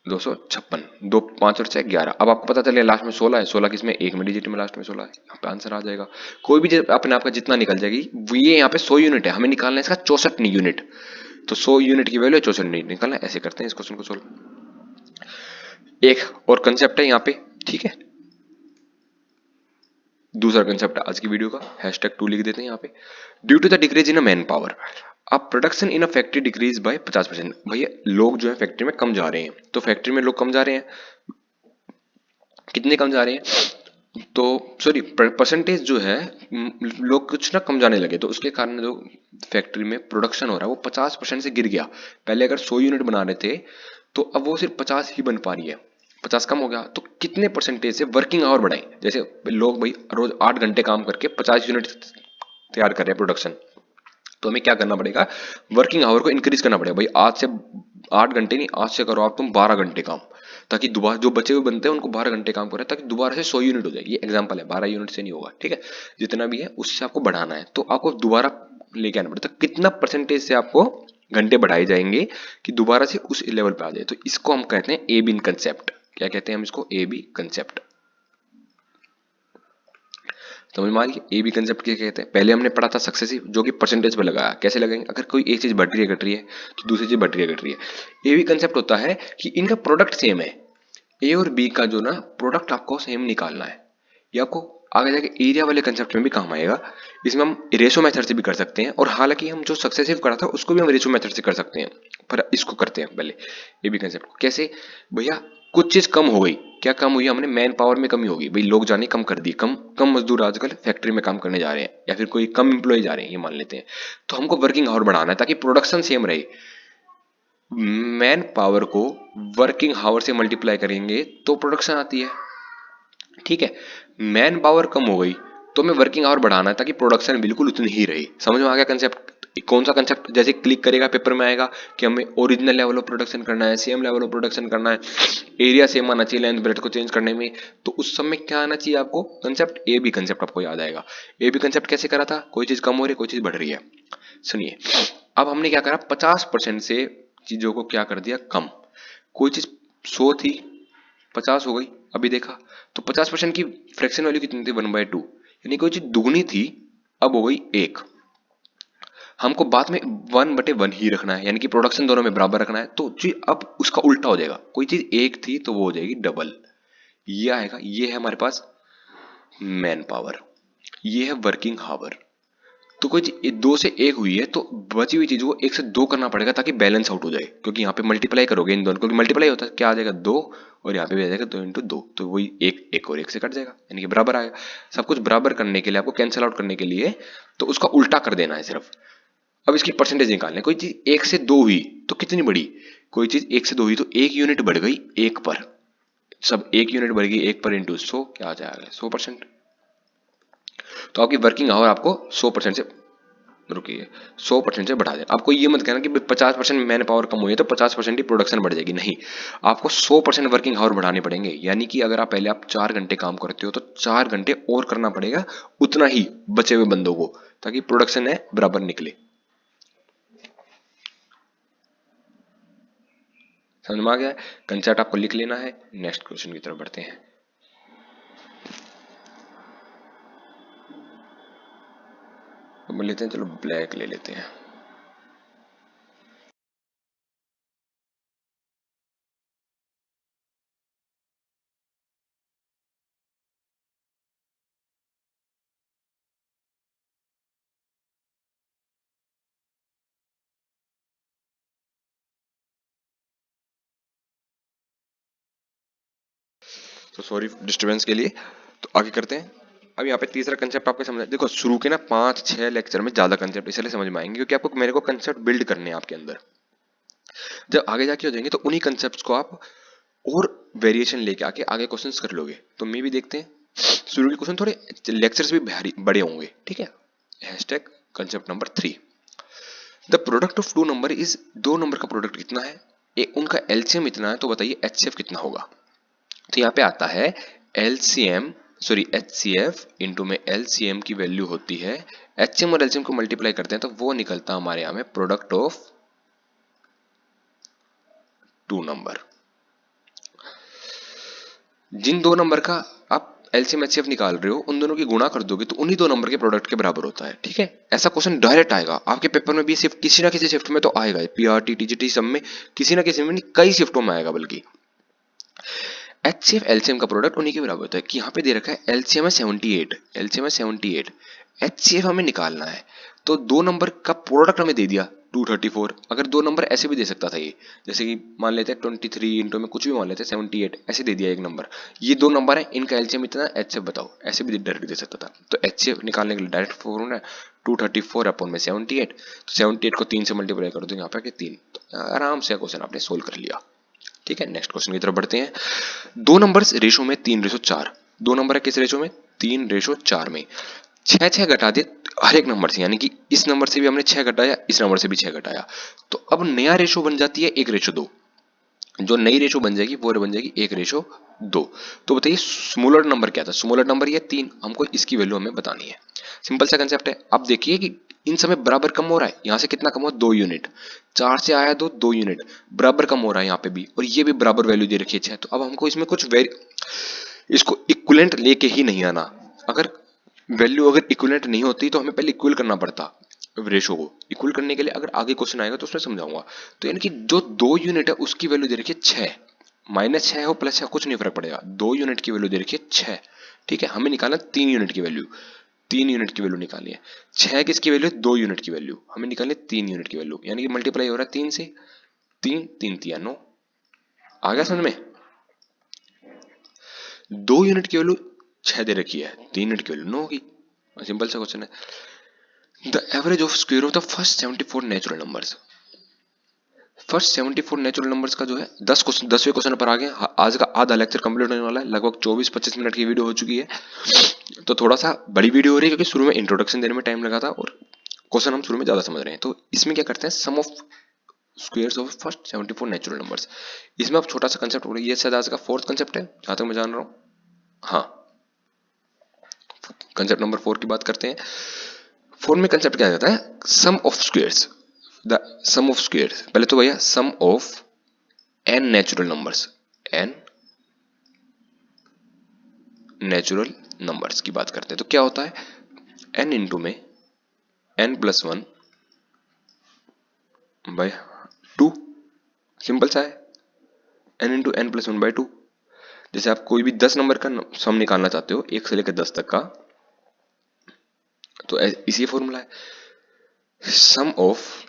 256, 2 5 और 6 11। अब आपको पता चले लास्ट में 16 है, 16 किसमें, एक में डिजिट में लास्ट में 16 है, यहाँ पे आंसर आ जाएगा। कोई भी चीज अपने आप का जितना निकल जाएगी, वो ये यहाँ पे 100 यूनिट है, हमें निकालना है इसका 64 यूनिट, तो 100 यूनिट की वैल्यू 64 यूनिट निकालना है। ऐसे करते हैं इस क्वेश्चन को सोल्व। एक और कंसेप्ट है यहाँ पे, ठीक है, दूसरा कंसेप्ट आज की वीडियो का, #2 लिख देते हैं यहाँ पे। Due to the decrease in man power, अब production in a factory decrease by 50%। भैया लोग जो है फैक्ट्री में कम जा रहे हैं, तो फैक्ट्री में लोग कम जा रहे हैं, कितने कम जा रहे हैं, तो सॉरी परसेंटेज जो है, लोग कुछ ना कम जाने लगे, तो उसके कारण जो फैक्ट्री में प्रोडक्शन हो रहा है वो 50% से गिर गया। पहले अगर 100 यूनिट बना रहे थे तो अब वो सिर्फ 50 ही बन पा रही है, 50 कम हो गया। तो कितने परसेंटेज से वर्किंग आवर बढ़ाएं, जैसे लोग भाई रोज 8 घंटे काम करके 50 यूनिट तैयार कर रहे हैं प्रोडक्शन, तो हमें क्या करना पड़ेगा, वर्किंग आवर को इंक्रीज करना पड़ेगा। भाई आज से 8 घंटे नहीं, आज से करो आप तुम 12 घंटे काम, ताकि दोबारा जो बचे हुए बनते हैं उनको 12 घंटे काम करें, ताकि दोबारा से 100 यूनिट हो जाए। ये एग्जांपल है, 12 यूनिट से नहीं होगा, ठीक है, जितना भी है उससे आपको बढ़ाना है, तो आपको दोबारा लेके आना पड़ता है। कितना परसेंटेज से आपको घंटे बढ़ाए जाएंगे कि दोबारा से उस लेवल पे आ जाए, तो इसको हम कहते हैं ए बिन कंसेप्ट। क्या कहते हैं हम इसको, ए बी कंसेप्ट। समझ में आ गई, ए बी कंसेप्ट क्या कहते हैं। पहले हमने पढ़ा था सक्सेसिव, जो कि परसेंटेज पे लगाया, कैसे लगाएंगे, अगर कोई एक चीज बढ़ रही है घट रही है तो दूसरी चीज बढ़ रही है घट रही है। ए बी कंसेप्ट होता है कि इनका प्रोडक्ट सेम है, ए और बी का जो ना प्रोडक्ट आपको सेम निकालना है। ये आपको आगे जाके एरिया वाले कंसेप्ट में भी काम आएगा। इसमें हम रेशो मेथड से भी कर सकते हैं, और हालांकि हम जो सक्सेसिव करा था उसको भी हम रेशो मेथड से कर सकते हैं, पर इसको करते हैं पहले ए बी कंसेप्ट को। कैसे भैया, कुछ चीज कम हो गई, क्या कम हुई, हमने मैन पावर में कमी होगी, भाई लोग जाने कम कर दिए, कम कम मजदूर आजकल फैक्ट्री में काम करने जा रहे हैं, या फिर कोई कम एम्प्लॉय जा रहे हैं, ये मान लेते हैं, तो हमको वर्किंग आवर बढ़ाना है ताकि प्रोडक्शन सेम रहे। मैन पावर को वर्किंग आवर से मल्टीप्लाई करेंगे तो प्रोडक्शन आती है, ठीक है। मैन पावर कम हो गई तो हमें वर्किंग आवर बढ़ाना है ताकि प्रोडक्शन बिल्कुल उतनी ही रहे। समझ में आ गया कंसेप्ट, कौन सा कंसेप्ट, जैसे क्लिक करेगा पेपर में आएगा कि हमें ओरिजिनल लेवल ऑफ प्रोडक्शन करना है, सेम लेवल ऑफ प्रोडक्शन करना है, एरिया सेम आना चाहिए लेंथ ब्रेथ को चेंज करने में, तो उस समय क्या आना चाहिए आपको, कंसेप्ट ए बी कंसेप्ट आपको याद आएगा। ए बी कंसेप्ट कैसे करा था, कोई चीज कम हो रही है, कोई चीज बढ़ रही है। सुनिए, अब हमने क्या करा, 50% से चीजों को क्या कर दिया कम, कोई चीज 100 थी 50 हो गई, अभी देखा तो 50% की फ्रैक्शन वैल्यू कितनी थी, 1/2, यानी कोई चीज दुगनी थी अब हो गई 1, हमको बाद में 1/1 ही रखना है, यानी कि प्रोडक्शन दोनों में बराबर रखना है, तो चीज अब उसका उल्टा हो जाएगा, कोई चीज 1 थी तो वो हो जाएगी डबल, ये आएगा। ये है हमारे पास मैन पावर, ये है वर्किंग हावर। तो कोई चीज 2 से 1 हुई है तो बची हुई चीज को 1 से 2 करना पड़ेगा ताकि बैलेंस आउट हो जाए, क्योंकि यहाँ पे मल्टीप्लाई करोगे इन दोनों, क्योंकि मल्टीप्लाई होता है क्या आ जाएगा 2, और यहाँ पे भी आ जाएगा 2 × 2, तो वही एक और 1 से कट जाएगा, यानी कि बराबर आएगा। सब कुछ बराबर करने के लिए आपको कैंसिल आउट करने के लिए तो उसका उल्टा कर देना है सिर्फ। अब इसकी परसेंटेज निकालने, कोई चीज 1 से 2 हुई तो कितनी बढ़ी, कोई चीज 1 से 2 हुई तो 1 यूनिट बढ़ गई 1 पर, सब 1 यूनिट बढ़ गई 1 पर इंटू 100, क्या आ जाएगा 100%। तो आपकी वर्किंग आवर आपको 100% से, रुकिए 100% से बढ़ा दें। आपको ये मत कहना कि 50% मैन पावर कम हुई है तो 50% ही प्रोडक्शन बढ़ जाएगी, नहीं, आपको 100% वर्किंग आवर बढ़ाने पड़ेंगे। यानी कि अगर आप पहले आप 4 घंटे काम करते हो तो 4 घंटे और करना पड़ेगा उतना ही बचे हुए बंदों को, ताकि प्रोडक्शन है बराबर निकले। समझ में आ गया है? कंसेप्ट आपको लिख लेना है। नेक्स्ट क्वेश्चन की तरफ बढ़ते हैं। अब लेते हैं, चलो ब्लैक ले लेते हैं। तो सॉरी डिस्टरबेंस के लिए, तो आगे करते हैं। अब यहाँ पे तीसरा कंसेप्ट आपको समझ, देखो शुरू के ना 5-6 लेक्चर में ज्यादा कंसेप्ट इसलिए समझ में आएंगे क्योंकि आपको मेरे को कंसेप्ट बिल्ड करने हैं आपके अंदर। जब आगे जाके हो जाएंगे तो उन्हीं कंसेप्ट को आप और वेरिएशन लेके आके आगे क्वेश्चंस कर लोगे। तो मे भी देखते हैं, शुरू के क्वेश्चन थोड़े लेक्चर्स भी बड़े होंगे, ठीक है। Hashtag concept number 3, the product of two number is, दो नंबर का प्रोडक्ट कितना है, उनका एलसीएम इतना है, तो बताइए एचसीएफ कितना होगा। तो यहाँ पे आता है एलसीएम, सॉरी एचसीएफ इंटू में एलसीएम की वैल्यू होती है, एचसीएम और एलसीएम को मल्टीप्लाई करते हैं तो वो निकलता हमारे यहाँ में प्रोडक्ट ऑफ टू नंबर। जिन दो नंबर का आप एलसीएम एचसीएफ निकाल रहे हो उन दोनों की गुणा कर दोगे तो उन्हीं दो नंबर के प्रोडक्ट के बराबर होता है, ठीक है। ऐसा क्वेश्चन डायरेक्ट आएगा आपके पेपर में भी, सिर्फ किसी ना किसी शिफ्ट में तो आएगा, पीआरटी टीजीटी सब में किसी ना किसी में, नहीं कई शिफ्टों में आएगा बल्कि। एचसीएफ एलसीएम का प्रोडक्ट उन्हीं के बराबर होता है, कि यहाँ पे दे रखा है एलसीएम है 78, एलसीएम है 78, एचसीएफ हमें निकालना है, तो दो नंबर का प्रोडक्ट हमें दे दिया 234। अगर दो नंबर ऐसे भी दे सकता था ये, जैसे कि मान लेते हैं 23 इंटू में कुछ भी मान लेते हैं 78, ऐसे दे दिया एक नंबर, ये दो नंबर है इनका एलसीएम इतना, एचसीएफ बताओ, ऐसे भी डायरेक्ट दे सकता था। तो एचसीएफ निकालने के लिए डायरेक्ट फॉर्मूला 234 अपॉन में 78, तो 78 को 3 से मल्टीप्लाई कर दो यहाँ पे 3, तो आराम से क्वेश्चन आपने सोल्व कर लिया, ठीक है। नेक्स्ट क्वेश्चन की तरफ बढ़ते हैं। दो नंबर्स रेशो में 3:4, दो नंबर है किस रेशो में 3:4 में, 6 घटा दे हर एक नंबर से, यानी कि इस नंबर से भी हमने 6 घटाया, इस नंबर से भी 6 घटाया, तो अब नया रेशो बन जाती है 1:2। जो नई रेशो बन जाएगी वो बन जाएगी 1:2। तो बताइए स्मॉलर नंबर क्या था, स्मॉलर नंबर ये 3, हमको इसकी वैल्यू हमें बतानी है। सिंपल सा कंसेप्ट है। अब देखिए कि इन समय बराबर कम हो रहा है, यहां से कितना कम हुआ 2 यूनिट, 4 से आया 2 यूनिट, बराबर कम हो रहा है यहाँ पे भी, और ये भी बराबर वैल्यू दे रखी है 6। तो अब हमको इसमें कुछ इसको इक्विवेलेंट लेके ही नहीं आना। अगर वैल्यू अगर इक्विवेलेंट नहीं होती तो हमें पहले इक्वल करना पड़ता रेशो को। इक्वल करने के लिए अगर आगे क्वेश्चन आएगा तो उसमें समझाऊंगा। तो यानी कि जो 2 यूनिट है उसकी वैल्यू दे रखी है 6, -6 हो +6 कुछ नहीं फर्क पड़ेगा, 2 यूनिट की वैल्यू दे रखी है 6, ठीक है। हमें निकालना 3 यूनिट की वैल्यू, 3 यूनिट की वैल्यू निकालनी है। 6 किसकी वैल्यू है 2 यूनिट की वैल्यू, हमें निकालनी 3 यूनिट की वैल्यू, यानी कि मल्टीप्लाई हो रहा है 3 से, 3 3 3 9, आ गया समझ में। 2 यूनिट की वैल्यू 6 दे रखी है, 3 यूनिट की वैल्यू 9 होगी, सिंपल सा क्वेश्चन है। The average of square of the first 74 natural numbers, first 74 natural numbers का जो है 10वें क्वेश्चन पर आ गए। आज का आधा लेक्चर कंप्लीट होने वाला है, लगभग 24-25 मिनट की वीडियो हो चुकी है, तो थोड़ा सा बड़ी वीडियो हो रही है क्योंकि शुरू में इंट्रोडक्शन देने में टाइम लगा था और क्वेश्चन हम शुरू में ज्यादा समझ रहे हैं। तो इसमें क्या करते हैं, sum of squares of first 74 natural numbers, इसमें आप छोटा सा कंसेप्ट हो रहा है, ये शायद आज का 4th कंसेप्ट है जहां तक मैं जान रहा हूँ। हाँ, कंसेप्ट नंबर 4 की बात करते हैं। 4 में कंसेप्ट क्या कहता है, sum of squares, the sum of squares, पहले तो भैया sum of n natural numbers, n natural numbers की बात करते हैं तो क्या होता है, n इंटू में n+1 बाय 2, सिंपल सा है, n इंटू n+1/2। जैसे आप कोई भी 10 नंबर का सम निकालना चाहते हो 1 से लेकर 10 तक का, तो इसी फॉर्मूला है, sum of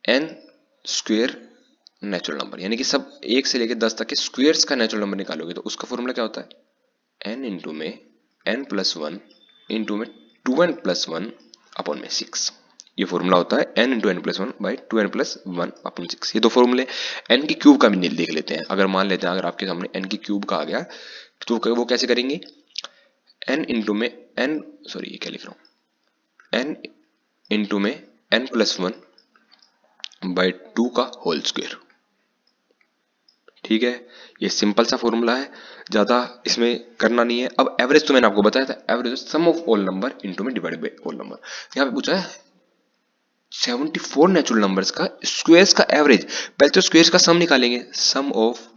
n square natural number, यानी कि सब 1 से लेकर 10 तक के स्क्वेयर्स का नेचुरल नंबर निकालोगे तो उसका फॉर्मूला क्या होता है, n इंटू में n+1 इंटू में 2n+1 अपॉन में 6। ये फॉर्मूला होता है n इंटू n+1/2n+1/6। ये दो फॉर्मूले। n की क्यूब का भी देख लेते हैं। अगर मान लेते हैं अगर आपके सामने n की क्यूब का आ गया तो वो कैसे करेंगे, n इंटू में n, सॉरी ये क्या लिख रहा हूं, n इंटू में n+1/2 का होल स्क्वायर। ठीक है, ये सिंपल सा फॉर्मूला है, ज्यादा इसमें करना नहीं है। अब एवरेज तो मैंने आपको बताया था, average some of all number into में डिवाइडेड बाय ऑल नंबर। यहां पे पूछा है 74 नेचुरल नंबर्स का स्क्वायर्स का एवरेज। पहले तो स्क्वायर्स का सम निकालेंगे, सम ऑफ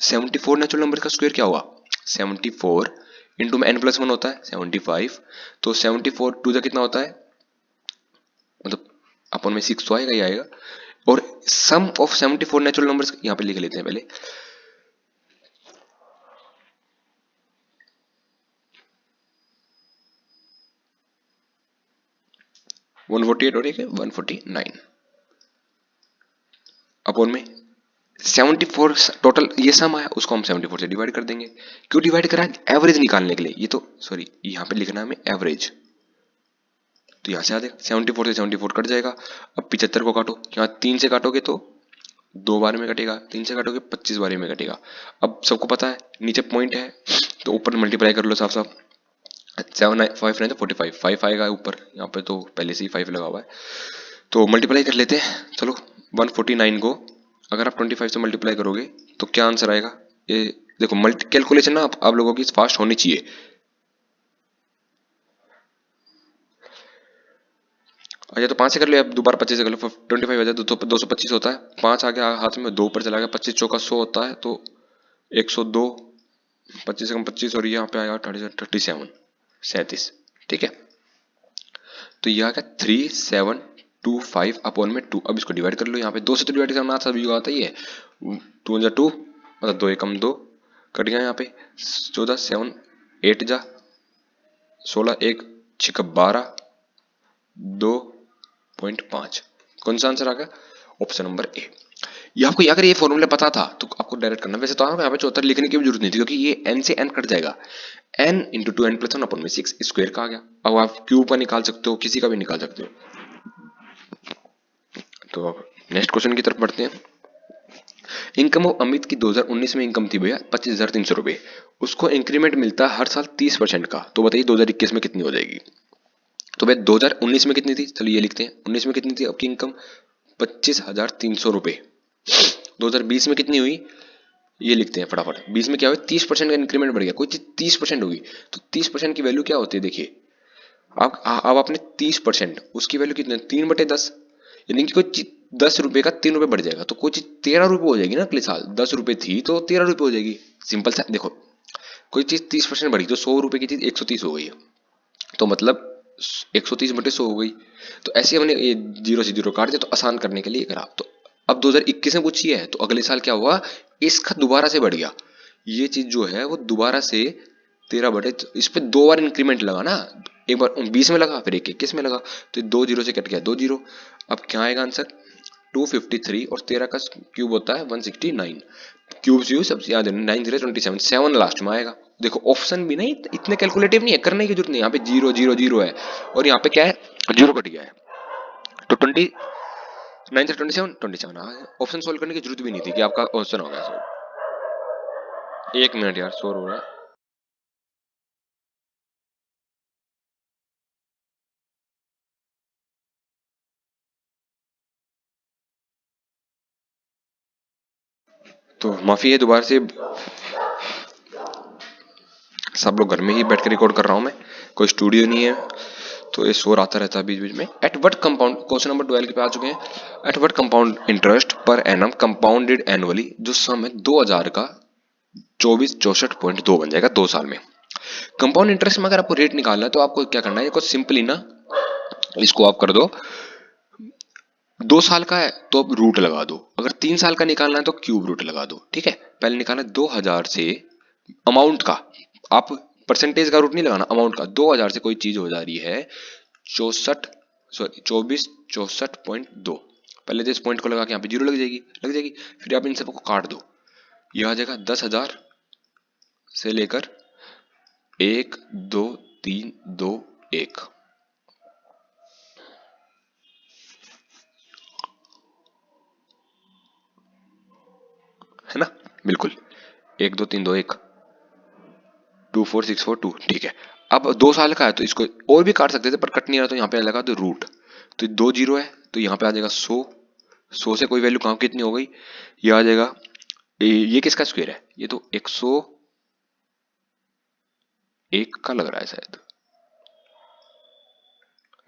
74 नेचुरल नंबर का स्क्वायर क्या हुआ, 74 इंटू में n+1 होता है 75, तो 74 टू द कितना होता है, मतलब अपन में 6 तो आएगा ही आएगा। और सम ऑफ 74 नेचुरल नंबर्स यहां पे लिख लेते हैं पहले, वन 148 और एक है 149 अपॉन में 74 टोटल ये सम आया, उसको हम 74 से डिवाइड कर देंगे। क्यों डिवाइड करा, एवरेज निकालने के लिए। ये तो सॉरी यहां पे लिखना है हमें एवरेज, तो यहां से आ जाएगा 74 से 74 कट जाएगा। अब 75 को काटो, यहाँ 3 से काटोगे तो 2 बार में कटेगा, 3 से काटोगे 25 बार में कटेगा। अब सबको पता है नीचे पॉइंट है तो ऊपर मल्टीप्लाई कर लो साफ साफ, 7 5 9 45 5 आएगा ऊपर, यहाँ पे तो पहले से ही 5 लगा हुआ है तो मल्टीप्लाई कर लेते हैं। चलो 149 को अगर आप 25 से मल्टीप्लाई करोगे तो क्या आंसर आएगा, ये देखो मल्टी कैलकुलेशन ना आप लोगों की फास्ट होनी चाहिए। अच्छा तो 5 से कर लो, आप दोबारा 25 से कर लो, 25 हो जाए तो 225 होता है, 5 आ गया हाथ में, 2 ऊपर चला गया, 25 चौका 100 होता है तो 102, 25 से कम 25 और यहाँ पे आएगा 37। ठीक है, तो ये आ गया 3725 अपॉन में 2। अब इसको डिवाइड कर लो, यहाँ पे 2 से तो डिवाइड करना सभी को आता ही है, 2 जा 2 मतलब 2 एकम 2 कट गया, यहाँ पे 14 7 8 जा 16 1 6 12 2.5। कौन सा आंसर आ गया, ऑप्शन नंबर ए। ये आपको अगर ये फॉर्मूला पता था तो आपको डायरेक्ट करना, वैसे तो यहाँ पे 74 लिखने की भी जरूरत नहीं थी क्योंकि ये n से n कट जाएगा, n इंटू 2n+1 अपॉन में 6 स्क्वायर का आ गया। अब आप क्यूब का निकाल सकते हो, किसी का भी निकाल सकते हो। तो अब नेक्स्ट क्वेश्चन की तरफ बढ़ते हैं। इनकम ऑफ अमित की 2019 में इनकम थी भैया 25,300 रुपए, उसको इंक्रीमेंट मिलता है हर साल 30% का, तो बताइए 2021 में कितनी हो जाएगी। तो भाई 2019 में कितनी थी, चलिए ये लिखते हैं, 19 में कितनी थी आपकी इनकम 25,300 रुपए। 2020 में कितनी हुई, ये लिखते हैं फटाफट। 20 में क्या हुआ, 30% का इंक्रीमेंट बढ़ गया, कोई चीज 30% होगी तो 30% की वैल्यू क्या होती है, देखिए अब आपने 30%, उसकी वैल्यू कितनी, 3/10, यानी कि कोई चीज 10 रुपए का 3 रुपए बढ़ जाएगा तो कोई चीज 13 रुपए हो जाएगी ना अगले साल। 10 रुपए थी तो 13 रुपए हो जाएगी, सिंपल सा। देखो कोई चीज 30% बढ़ी तो 100 रुपए की चीज 130 हो गई है, तो मतलब 130/100 हो गई। तो ऐसे हमने ये 0 से 0 काट दिया तो आसान करने के लिए करा। तो अब 2021 में पूछी है तो अगले साल क्या हुआ, इसका दोबारा से बढ़ गया, ये चीज जो है वो दोबारा से 13 इस पे 2 बार इंक्रीमेंट लगा ना, एक बार 20 में लगा फिर 21 में लगा, तो 2 0 से कट गया 2 0। अब क्या आएगा आंसर 253 और 13 का क्यूब होता है 169, क्यूब यूज सब याद है 9 0 27 7 लास्ट में आएगा। देखो ऑप्शन भी नहीं इतने कैलकुलेटिव नहीं है, करने की जरूरत नहीं, यहाँ पे 0 0 0 है और यहाँ पे क्या है 0 कट गया है, तो 29 से 27 ऑप्शन सोल्व करने की जरूरत भी नहीं थी कि आपका ऑप्शन हो गया सोल्व। 1 मिनट यार शोर हो रहा है। तो माफी है दोबारा से, सब लोग घर में ही बैठ कर रिकॉर्ड कर रहा हूं मैं, कोई स्टूडियो नहीं है तो ये शोर आता रहता है बीच बीच में। At what compound, question number 12 पे आ चुके हैं। At what compound interest per annum compounded annually, जो सम है 2000 का 2464.2 बन जाएगा 2 साल में। कंपाउंड इंटरेस्ट में अगर आपको रेट निकालना है तो आपको क्या करना है, इसको सिंपली ना, इसको आप कर दो, 2 साल का है तो अब रूट लगा दो, अगर 3 साल का निकालना है तो क्यूब रूट लगा दो। ठीक है, पहले निकालना 2000 से अमाउंट का, आप परसेंटेज का रूट नहीं लगाना, अमाउंट का। 2000 से कोई चीज हो जा रही है 2464.2, पहले तो इस पॉइंट को लगा के यहाँ पे जीरो लग जाएगी, फिर आप इन सबको काट दो, यह आ जाएगा 10,000 से लेकर 1 2 3 2 1, है ना, बिल्कुल 1 2 3 2 1 24642। ठीक है, अब 2 साल का है तो इसको और भी काट सकते थे पर कट नहीं रहा, तो यहाँ पे लगा दो रूट, तो 2 जीरो है तो यहाँ पे आ जाएगा 100 से कोई वैल्यू कहाँ कितनी हो गई, ये आ जाएगा, ये किसका स्क्वायर है, ये तो 101 का लग रहा है शायद,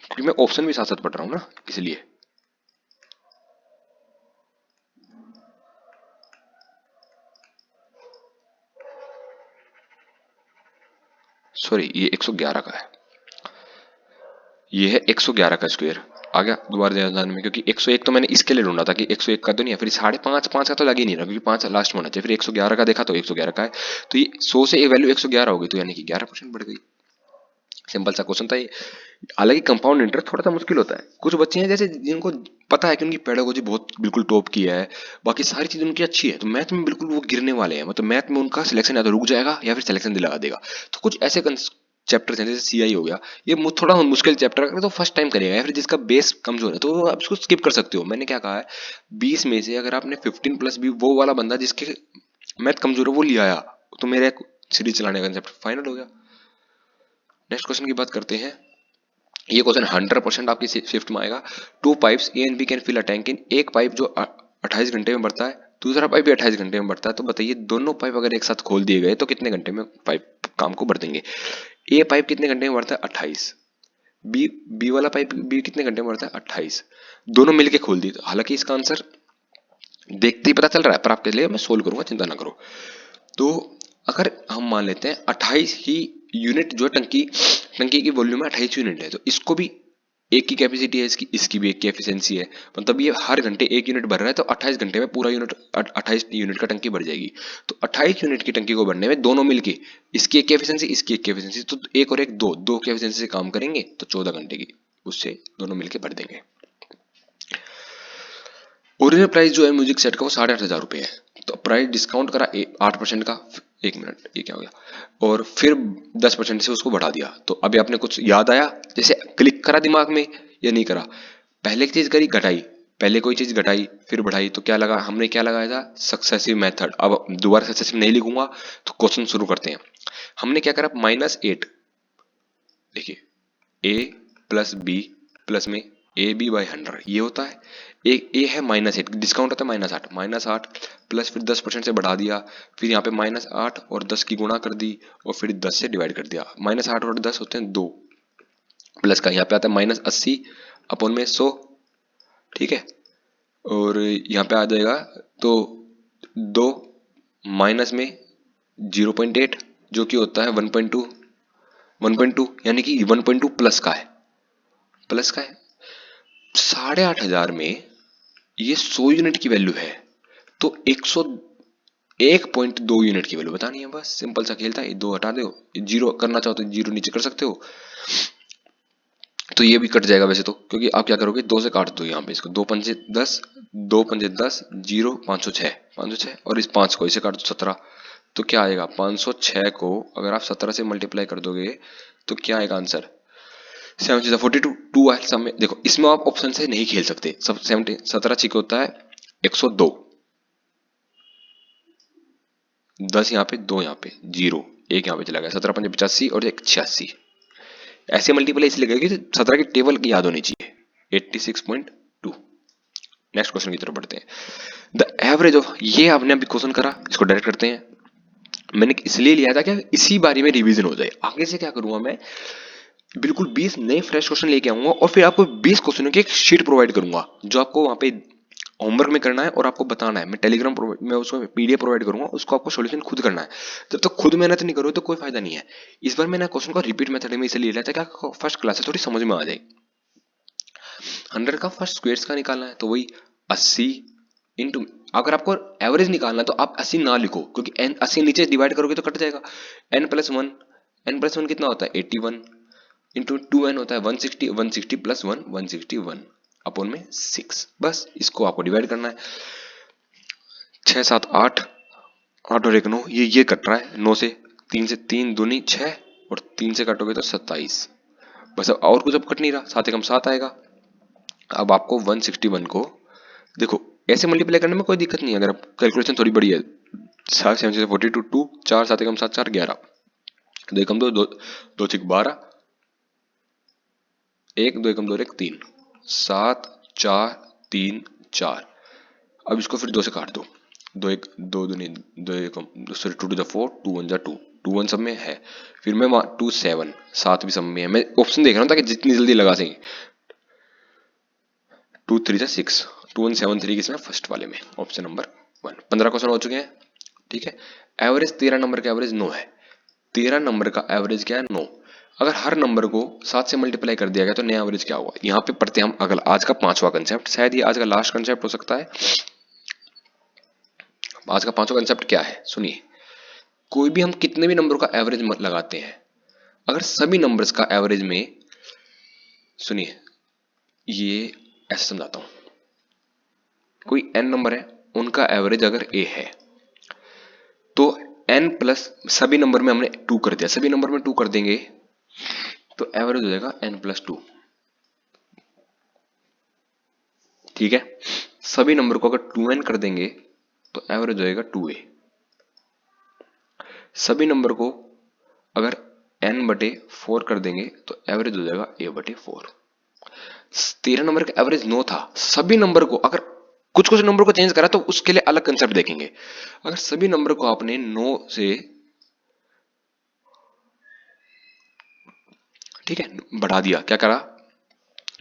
क्योंकि मैं ऑप्शन भी साथ साथ पढ़ रहा हूं ना इसलिए। सॉरी, ये 111 का है, ये है 111 का स्क्वायर। आ गया दोबारा ध्यान में, क्योंकि 101 तो मैंने इसके लिए ढूंढा था कि 101 का तो नहीं है, फिर 5.5 का तो लग ही नहीं रहा, क्योंकि 5 लास्ट में होना चाहिए, फिर 111 का देखा तो 111 का है, तो ये 100 से ये वैल्यू 111 हो गई, तो यानी कि 11% बढ़ गई। सिंपल सा क्वेश्चन था ये। हालांकि कंपाउंड इंटरेस्ट थोड़ा सा मुश्किल होता है, कुछ बच्चे हैं जैसे जिनको पता है कि उनकी पेडागोजी बहुत बिल्कुल टॉप की है, बाकी सारी चीज उनकी अच्छी है, तो मैथ में बिल्कुल वो गिरने वाले हैं, मतलब मैथ में उनका सिलेक्शन या तो रुक जाएगा या फिर सिलेक्शन दिला देगा। तो कुछ ऐसे चैप्टर्स हैं जैसे सीआई हो गया, ये थोड़ा मुश्किल चैप्टर है, तो फर्स्ट टाइम करेगा या फिर जिसका बेस कमजोर है तो आप इसको स्किप कर सकते हो। मैंने क्या कहा है, 20 में से अगर आपने 15 प्लस भी, वो वाला बंदा जिसके मैथ कमजोर है वो ले आया, तो मेरे सीरीज चलाने का कंसेप्ट फाइनल हो गया। नेक्स्ट क्वेश्चन की बात करते हैं। ये क्वेश्चन 100% आपकी शिफ्ट में आएगा। 2 pipes A and B can fill a tank in, एक पाइप जो 28 घंटे में बढ़ता है, दूसरा पाइप भी 28 घंटे में बढ़ता है, तो बताइए दोनों पाइप अगर एक साथ खोल दिए गए तो कितने घंटे में पाइप काम को भर देंगे। ए पाइप कितने घंटे में बढ़ता है 28, बी वाला पाइप बी कितने घंटे में बढ़ता है 28, दोनों मिलके खोल दिए। हालांकि इसका आंसर देखते ही पता चल रहा है, पर आपके लिए मैं सोल्व करूंगा, चिंता ना करो। तो अगर हम मान लेते हैं 28 ही यूनिट जो टंकी की वॉल्यूम है 28 यूनिट है, तो इसको भी एक की कैपेसिटी है, इसकी भी एक की एफिशिएंसी है, मतलब ये हर घंटे 1 यूनिट भर रहा है, तो 28 घंटे में पूरा यूनिट 28 यूनिट का टंकी भर जाएगी। तो 28 यूनिट की टंकी को भरने में दोनों मिलके, इसकी एक की एफिशिएंसी इसकी एक की एफिशिएंसी, तो एक और एक दो की एफिशिएंसी से काम करेंगे, तो 14 घंटे की उससे दोनों मिलके भर देंगे। ओरिजिनल प्राइस जो है म्यूजिक सेट का वो 8,500 रुपए है, तो प्राइस डिस्काउंट करा 8% का, 1 मिनट ये क्या हो गया, और फिर 10% से उसको बढ़ा दिया। तो अभी आपने कुछ याद आया, जैसे क्लिक करा दिमाग में या नहीं करा, पहले की चीज करी घटाई, पहले कोई चीज घटाई फिर बढ़ाई, तो क्या लगा, हमने क्या लगाया था सक्सेसिव मेथड। अब दोबारा सक्सेसिव नहीं लिखूंगा, तो क्वेश्चन शुरू करते हैं। हमने क्या करा -8, देखिए ए प्लस बी प्लस में ए बी बाई 100 ये होता है, एक ए है -8, डिस्काउंट होता है -8 प्लस फिर 10% से बढ़ा दिया, फिर यहाँ पे -8 और 10 की गुणा कर दी, और फिर 10 से डिवाइड कर दिया, -8 और 10 होते हैं 2, प्लस का यहाँ पे आता है -80 अपॉन में 100, ठीक है, और यहाँ पे आ जाएगा तो 2 माइनस में 0.8 जो कि होता है 1.2 यानी कि 1.2 प्लस का है, 8,500 में ये 100 यूनिट की वैल्यू है, तो 101.2 यूनिट की वैल्यू बतानी है, बस सिंपल सा खेल था। ये 2 हटा दो, जीरो करना चाहो तो जीरो नीचे कर सकते हो, तो ये भी कट जाएगा वैसे तो, क्योंकि आप क्या करोगे 2 से काट दो यहाँ पे इसको, 2 पंजे 10, 2 पंजे 10, 0 506 और इस 5 को इसे काट दो 17, तो क्या आएगा 506 को अगर आप 17 से मल्टीप्लाई कर दोगे तो क्या आएगा आंसर 42 टू है सब में। देखो इसमें आप ऑप्शन से नहीं खेल सकते, सब 17 ठीक होता है 102, 10 यहाँ पे 2 यहाँ पे 0 1 यहाँ पे चला गया, 17 पंजे 85 और 1 86, ऐसे मल्टीप्लाई इसलिए करेगी 17 की टेबल की याद होनी चाहिए 86.2। नेक्स्ट क्वेश्चन की तरफ बढ़ते हैं। द एवरेज ऑफ, ये आपने अभी क्वेश्चन करा, इसको डायरेक्ट करते हैं। मैंने इसलिए लिया था कि इसी बारे में रिवीजन हो जाए। आगे से क्या करूंगा मैं, बिल्कुल 20 नए फ्रेश क्वेश्चन लेके आऊंगा और फिर आपको 20 क्वेश्चनों की एक शीट प्रोवाइड करूंगा, जो आपको वहां पे होमवर्क में करना है और आपको बताना है। मैं टेलीग्राम में उसको पीडीएफ प्रोवाइड करूंगा, उसको आपको सॉल्यूशन खुद करना है। जब तक खुद मेहनत नहीं करो तो कोई फायदा नहीं है। इस बार मैंने क्वेश्चन को रिपीट मेथड में इसलिए लिया था कि आपको फर्स्ट क्लास से थोड़ी समझ में आ जाए। 100 का फर्स्ट स्क्वायर्स का निकालना है तो वही 80 इंटू, अगर आपको एवरेज निकालना है तो आप 80 ना लिखो, क्योंकि n 80 नीचे डिवाइड करोगे तो कट जाएगा। n+1 कितना होता है 81 इंटू 2n होता है 160, 160 प्लस 1 161 अपॉन में 6। बस इसको आपको डिवाइड करना है। 6 7 8, 8 और 1 9, ये कट रहा है 9 से, 3 से, 3 दूनी 6 और 3 से कटोगे तो 27। बस अब और कुछ अब कट नहीं रहा, 7 एकम 7 आएगा। अब आपको 161 को देखो ऐसे मल्टीप्लाई करने में कोई दिक्कत नहीं है, अगर आप कैलकुलेशन थोड़ी बड़ी है। 7 7 से 42 2, 4 7 एकम 7 4 11, 2 एकम 2 2 2 6 12, 1 2 एकम 2 1 3, 7 4 3 4। अब इसको फिर 2 से काट दो, 2 1 2 दूनी 2 एकम सॉरी 2 टू द 4, 2 1 जा 2, 2 1 सब में है। फिर मैं 2 7 7 भी सब में है। मैं ऑप्शन देख रहा हूँ ताकि जितनी जल्दी लगा सकें। 2 3 जा 6, 2 1 7 3 किसमें फर्स्ट वाले में, ऑप्शन नंबर 1। 15 क्वेश्चन हो चुके हैं, ठीक है। एवरेज 13 नंबर का एवरेज 9 है। 13 नंबर का एवरेज क्या है 9। अगर हर नंबर को 7 से मल्टीप्लाई कर दिया गया तो नया एवरेज क्या होगा। यहाँ पे पढ़ते हैं हम अगला आज का 5वां कंसेप्ट, शायद ये आज का लास्ट कंसेप्ट हो सकता है। आज का 5वां कंसेप्ट क्या है सुनिए। कोई भी हम कितने भी नंबर का एवरेज लगाते हैं, अगर सभी नंबर्स का एवरेज में, सुनिए ये ऐसे समझाता हूं। कोई n नंबर है, उनका एवरेज अगर a है तो n प्लस सभी नंबर में हमने 2 कर दिया, सभी नंबर में 2 कर देंगे तो एवरेज हो जाएगा n+2। ठीक है, सभी नंबर को अगर 2n कर देंगे तो एवरेज हो जाएगा 2a। सभी नंबर को अगर n/4 कर देंगे तो एवरेज हो जाएगा a/4। 13 नंबर का एवरेज 9 था। सभी नंबर को अगर कुछ कुछ नंबर को चेंज करा तो उसके लिए अलग कंसेप्ट देखेंगे। अगर सभी नंबर को आपने 9 से, ठीक है, बढ़ा दिया, क्या करा,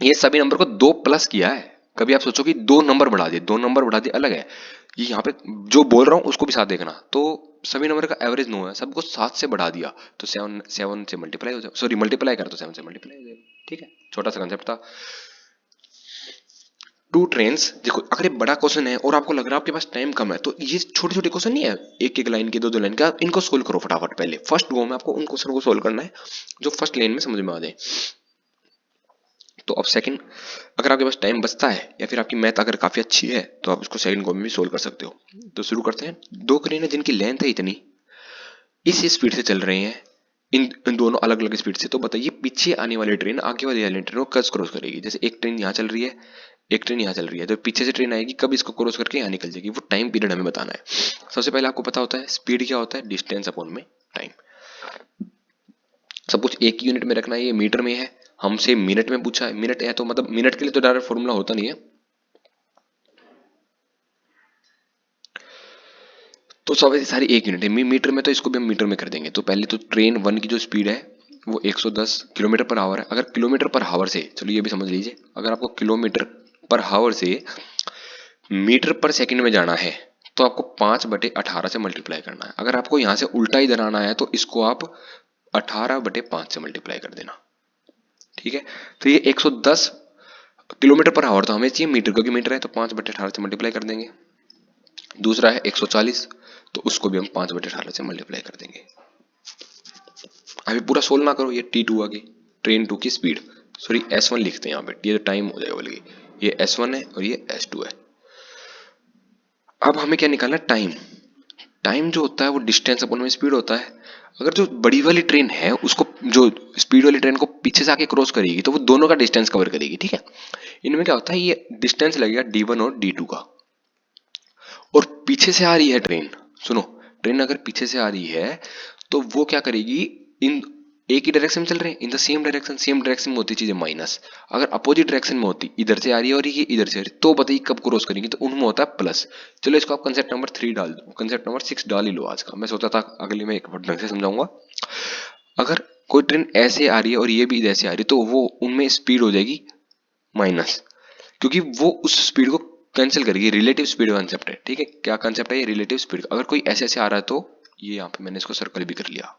ये सभी नंबर को 2 प्लस किया है। कभी आप सोचो कि 2 नंबर बढ़ा दिए, 2 नंबर बढ़ा दिए अलग है। ये यहाँ पे जो बोल रहा हूं उसको भी साथ देखना। तो सभी नंबर का एवरेज 9 है, सबको 7 से बढ़ा दिया तो 7 से मल्टीप्लाई हो जाएगा, सॉरी मल्टीप्लाई कर तो 7 से मल्टीप्लाई हो जाएगा। ठीक है, छोटा सा कंसेप्ट था। 2 ट्रेन्स, देखो अगर ये बड़ा क्वेश्चन है और आपको लग रहा है आपके पास टाइम कम है तो ये छोटे छोटे क्वेश्चन नहीं है, एक एक लाइन के, दो दो लाइन के, आप इनको सोल्व करो फटाफट। पहले फर्स्ट गो में आपको उन क्वेश्चन को सोल्व करना है जो फर्स्ट लाइन में समझ में आ जाए। तो अब सेकंड, अगर आपके पास टाइम बचता है या फिर आपकी मैथ अगर काफी अच्छी है तो आप इसको सेकंड गो में भी सोल्व कर सकते हो। तो शुरू करते हैं। 2 क्रेन है जिनकी लेंथ है इतनी, इस स्पीड से चल रहे हैं, इन दोनों अलग अलग स्पीड से। तो बताइए पीछे आने वाली ट्रेन आगे वाली ट्रेन को कब क्रॉस करेगी। जैसे एक ट्रेन यहाँ चल रही है, एक ट्रेन यहाँ चल रही है, तो पीछे से ट्रेन आएगी, कब इसको क्रॉस करके यहाँ निकल जाएगी, वो टाइम पीरियड हमें बताना है। सबसे पहले आपको पता होता है स्पीड क्या होता है, डिस्टेंस अपॉन में टाइम। सब कुछ एक यूनिट में रखना है। ये मीटर में है, हमसे मिनट में पूछा है। मिनट है तो मतलब मिनट के लिए तो डायरेक्ट फॉर्मूला होता नहीं है, तो सब सारी एक यूनिट है। मीटर में तो इसको भी हम मीटर में कर देंगे। तो पहले तो ट्रेन 1 की जो स्पीड है वो 110 किलोमीटर पर आवर है। अगर किलोमीटर पर आवर से, चलो ये भी समझ लीजिए, अगर आपको किलोमीटर पर आवर से मीटर पर सेकंड में जाना है तो आपको 5/18 से मल्टीप्लाई करना है। अगर आपको यहां से उल्टा इधर आना है तो इसको आप 18/5 से मल्टीप्लाई कर देना। ठीक है, तो ये 110 किलोमीटर पर आवर तो हमें चाहिए मीटर, क्योंकि मीटर है तो 5/18 से मल्टीप्लाई कर देंगे। दूसरा है 140, तो उसको भी हम 5/18 से मल्टीप्लाई कर देंगे। अभी पूरा सोल्व ना करो, ये T2 आ गई, ट्रेन 2 की स्पीड, सॉरी S1 लिखते हैं यहाँ पे, ये टाइम हो जाएगा बल्कि, ये S1 है और ये S2 है। अब हमें क्या निकालना है, टाइम। टाइम जो होता है वो डिस्टेंस अपॉन में स्पीड होता है। अगर जो बड़ी वाली ट्रेन है उसको, जो स्पीड वाली ट्रेन को पीछे से आके क्रॉस करेगी तो वो दोनों का डिस्टेंस कवर करेगी। ठीक है, इनमें क्या होता है, ये डिस्टेंस लगेगा D1 और D2 का। और पीछे से आ रही है ट्रेन, सुनो, ट्रेन अगर पीछे से आ रही है तो वो क्या करेगी, इन एक ही डायरेक्शन में चल रहे हैं, in the same direction, same direction में होती चीजें माइनस। अगर अपोजिट डायरेक्शन में होती, इधर से आ रही है और ये इधर से आ रही है, तो बताइए कब क्रॉस करेंगे, तो उनमें होता है प्लस। चलो इसको आप कंसेप्ट नंबर 3 डाल दो, कंसेप्ट नंबर 6 डाल ही लो आज का। मैं सोचा था अगले में एक ढंग से समझाऊंगा। अगर कोई ट्रेन ऐसे आ रही है और ये भी इधर से आ रही है तो वो उनमें स्पीड हो जाएगी माइनस, क्योंकि वो उस स्पीड को कैंसिल करेगी। रिलेटिव स्पीड कॉन्सेप्ट है, ठीक है। क्या कॉन्सेप्ट है ये? Relative speed. अगर कोई ऐसे ऐसे आ रहा है तो ये यहाँ पे मैंने इसको सर्कल भी कर लिया,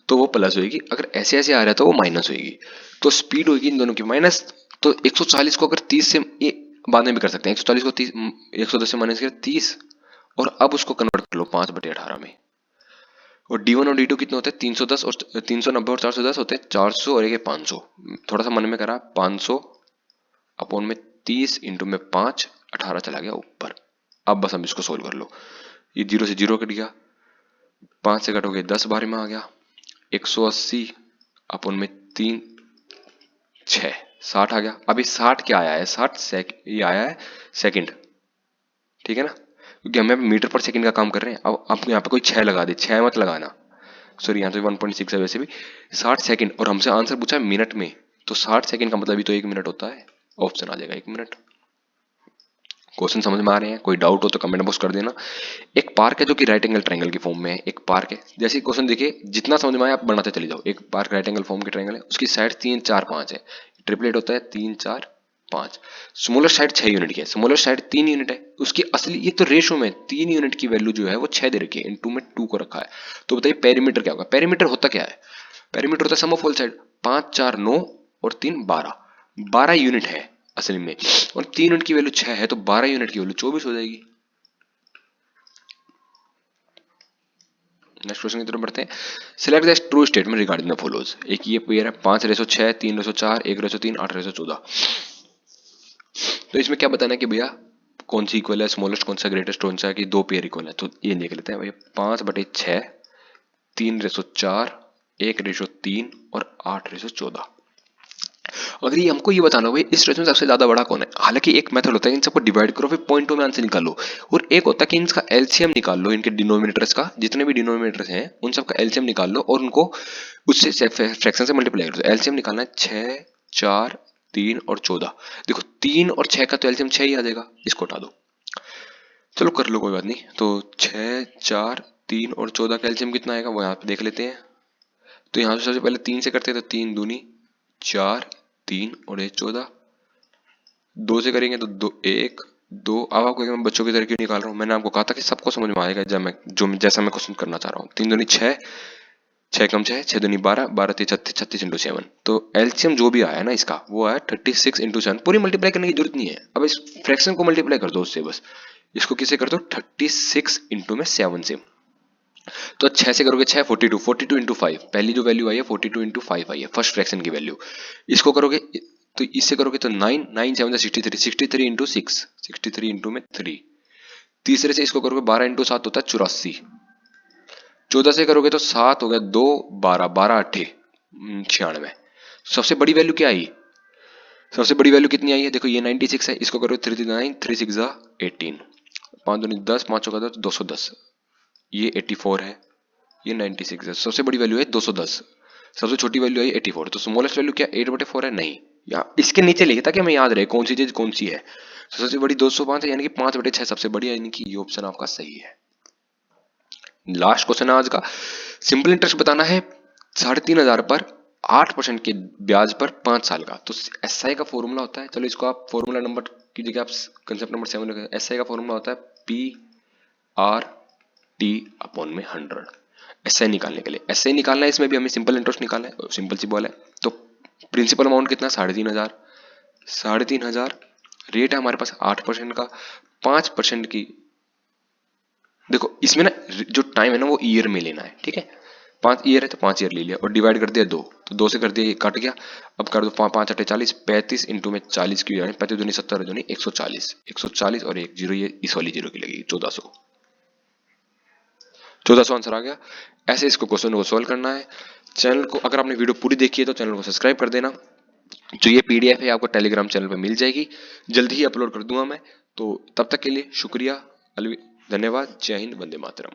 तो वो प्लस होगी। अगर ऐसे ऐसे आ रहा है तो वो माइनस होगी। तो स्पीड होगी इन दोनों की माइनस। तो 140 को अगर 30 से, ये बाद में भी कर सकते हैं, 140 को 30, 110 से माइनस किया 30, और अब उसको कन्वर्ट कर लो 5/18 में। और D1 और D2 कितने होते हैं? 310 और 390 और 410 होते हैं 400, और एक है 500। थोड़ा सा मन में करा, 500 अपॉन में 30 इंटू में 5, 18 चला गया ऊपर। अब बस हम इसको सोल्व कर लो। ये 0 से 0 कट गया, 5 से कटोगे 10 बार में आ गया, 180 अपॉन में 3, 6, 60 आ गया। अभी 60 क्या आया है? 60 ये आया है सेकंड, ठीक है ना, क्योंकि हम यहाँ पे मीटर पर सेकंड का काम कर रहे हैं। अब आप यहाँ पे कोई 6 लगा दे, 6 मत लगाना, सॉरी यहाँ तो 1.6 है वैसे भी। 60 सेकंड, और हमसे आंसर पूछा है मिनट में, तो 60 सेकंड का मतलब भी तो 1 मिनट होता है। ऑप्शन आ जाएगा 1 मिनट। क्वेश्चन समझ में आ रहे हैं? कोई डाउट हो तो कमेंट बॉक्स कर देना। एक पार्क है जो कि राइट एंगल ट्रायंगल की फॉर्म में है। एक पार्क है, जैसे क्वेश्चन देखिए, जितना समझ में आया आप बनाते चले जाओ। एक पार्क राइट एंगल फॉर्म की ट्रायंगल है, उसकी साइड 3, 4, 5 है। ट्रिपलेट होता है 3, 4, 5। स्मॉलर साइड 6 यूनिट की है, स्मॉलर साइड 3 यूनिट है। उसकी असली, ये तो रेशो में 3 यूनिट की वैल्यू जो है वो 6 दे रखी है, इनटू में 2 को रखा है। तो बताइए पेरीमीटर क्या होगा? पेरीमीटर होता क्या है? पेरीमीटर होता है सम ऑफ ऑल साइड। 5, 4, 9 और 3, 12। 12 यूनिट है असल में, और 3 यूनिट की वैल्यू 6 है, तो 12 यूनिट की वैल्यू 24 हो जाएगी। नेक्स्ट क्वेश्चन की तरफ बढ़ते हैं। Select the true statement regarding the follows. एक ये पेयर है 5/6, 3/4, 1/3, 8/14। तो इसमें क्या बताना है कि भैया कौन सी इक्वल है, स्मॉलेस्ट कौन सा, ग्रेटेस्ट कौन सा है, कि दो पेयर इक्वल है। तो ये देख लेते हैं भैया, 5/6, 3/4, 1/3 और 8/14। अगर ये हमको ये बताना हो इस रेशो में सबसे ज्यादा बड़ा कौन है, हालांकि एक मेथड होता है इन सबको डिवाइड करो फिर पॉइंटों में आंसर निकालो, और एक होता है कि इनका एलसीएम निकाल लो, इनके डिनोमिनेटर्स का, जितने भी डिनोमिनेटर्स हैं उन सबका एलसीएम निकाल लो और उनको उससे फ्रैक्शन से मल्टीप्लाई कर दो। एलसीएम निकालना है 6, 4, 3 और 14। देखो 3 और 6 का तो एलसीएम 6 ही आ जाएगा, इसको हटा दो। चलो कर लो, कोई बात नहीं। तो 6, 4, 3 और 14 का एलसीएम कितना आएगा वो यहाँ पे देख लेते हैं। तो यहाँ से सबसे पहले 3 से करते हैं, तो 3 दूनी 4, 3 और 1 14। 2 से करेंगे तो 2, 1, 2। अब आपको मैं बच्चों की तरह क्यों निकाल रहा हूँ? मैंने आपको कहा था कि सबको समझ में आएगा जैसा मैं क्वेश्चन करना चाह रहा हूँ। 3 दूनी 6, 6 कम 6, 6 दूनी 12, 12 3 36, 36 इंटू 7। तो एलसीएम जो भी आया है ना इसका, वो आया 36 इंटू 7। पूरी मल्टीप्लाई करने की जरूरत नहीं है, अब इस फ्रैक्शन को मल्टीप्लाई कर दो उससे बस। इसको किसे कर दो? 36 इंटू में 7 से। तो 6 से करोगे 6, 42, 42 इंटू 5। पहली जो वैल्यू आई है 42 इंटू 5 आई है, फर्स्ट फ्रैक्शन की वैल्यू। इसको करोगे तो इससे करोगे तो 9, 9 7 63, 63 इंटू 6, 63 इंटू में 3। तीसरे से इसको करोगे 12 इंटू 7 होता है 84। 14 से करोगे तो 7 हो गया, 2, 12, 12 8 96। सबसे बड़ी वैल्यू क्या आई? सबसे बड़ी वैल्यू कितनी आई है? देखो ये 96 है, इसको करो 3 9, 3 6 18, 5 दूनी 10, 5 चौका 210। ये 84 है, ये 96 है। सबसे बड़ी वैल्यू है 210, सबसे छोटी वैल्यू है 84। तो स्मॉलेस्ट वैल्यू क्या 8/4 है? नहीं, या इसके नीचे लिखे ताकि हमें याद रहे कौन सी चीज कौन सी है। तो सबसे बड़ी 205 है, यानी कि 5/6 सबसे बड़ी है, यानी कि ये ऑप्शन आपका सही है। लास्ट क्वेश्चन है आज का। सिंपल इंटरेस्ट बताना है 3,500 पर 8% के ब्याज पर 5 साल का। तो एसआई का फॉर्मूला होता है, चलो इसको आप फॉर्मूला नंबर की जगह आप कंसेप्ट नंबर 7 लिखें। एसआई का फॉर्मूला होता है PR/T/100। एसआई निकालने के लिए, एसआई निकालना है, इसमें भी हमें सिंपल इंटरेस्ट निकालना है, सिंपल सी बॉल है। तो प्रिंसिपल अमाउंट कितना? 3,500। 3,500 रेट है हमारे पास 8% का, 5% की। देखो इसमें ना जो टाइम है ना वो ईयर में लेना है, ठीक है। 5 ईयर है तो 5 ईयर ले लिया और डिवाइड कर दिया 2, तो 2 से कर दिया, ये कट गया। अब कर दो 5 8 40, 35 इंटू में 40 की, 35 दूनी 70 दूनी 140, 140 और 1 जीरो, ये इस वाली जीरो की लगेगी 1400। 1400 आंसर आ गया। ऐसे इसको क्वेश्चन को सोल्व करना है। चैनल को, अगर आपने वीडियो पूरी देखी है तो चैनल को सब्सक्राइब कर देना। जो ये पीडीएफ है आपको टेलीग्राम चैनल पर मिल जाएगी, जल्दी ही अपलोड कर दूंगा मैं। तो तब तक के लिए शुक्रिया, धन्यवाद, जय हिंद, वंदे मातरम।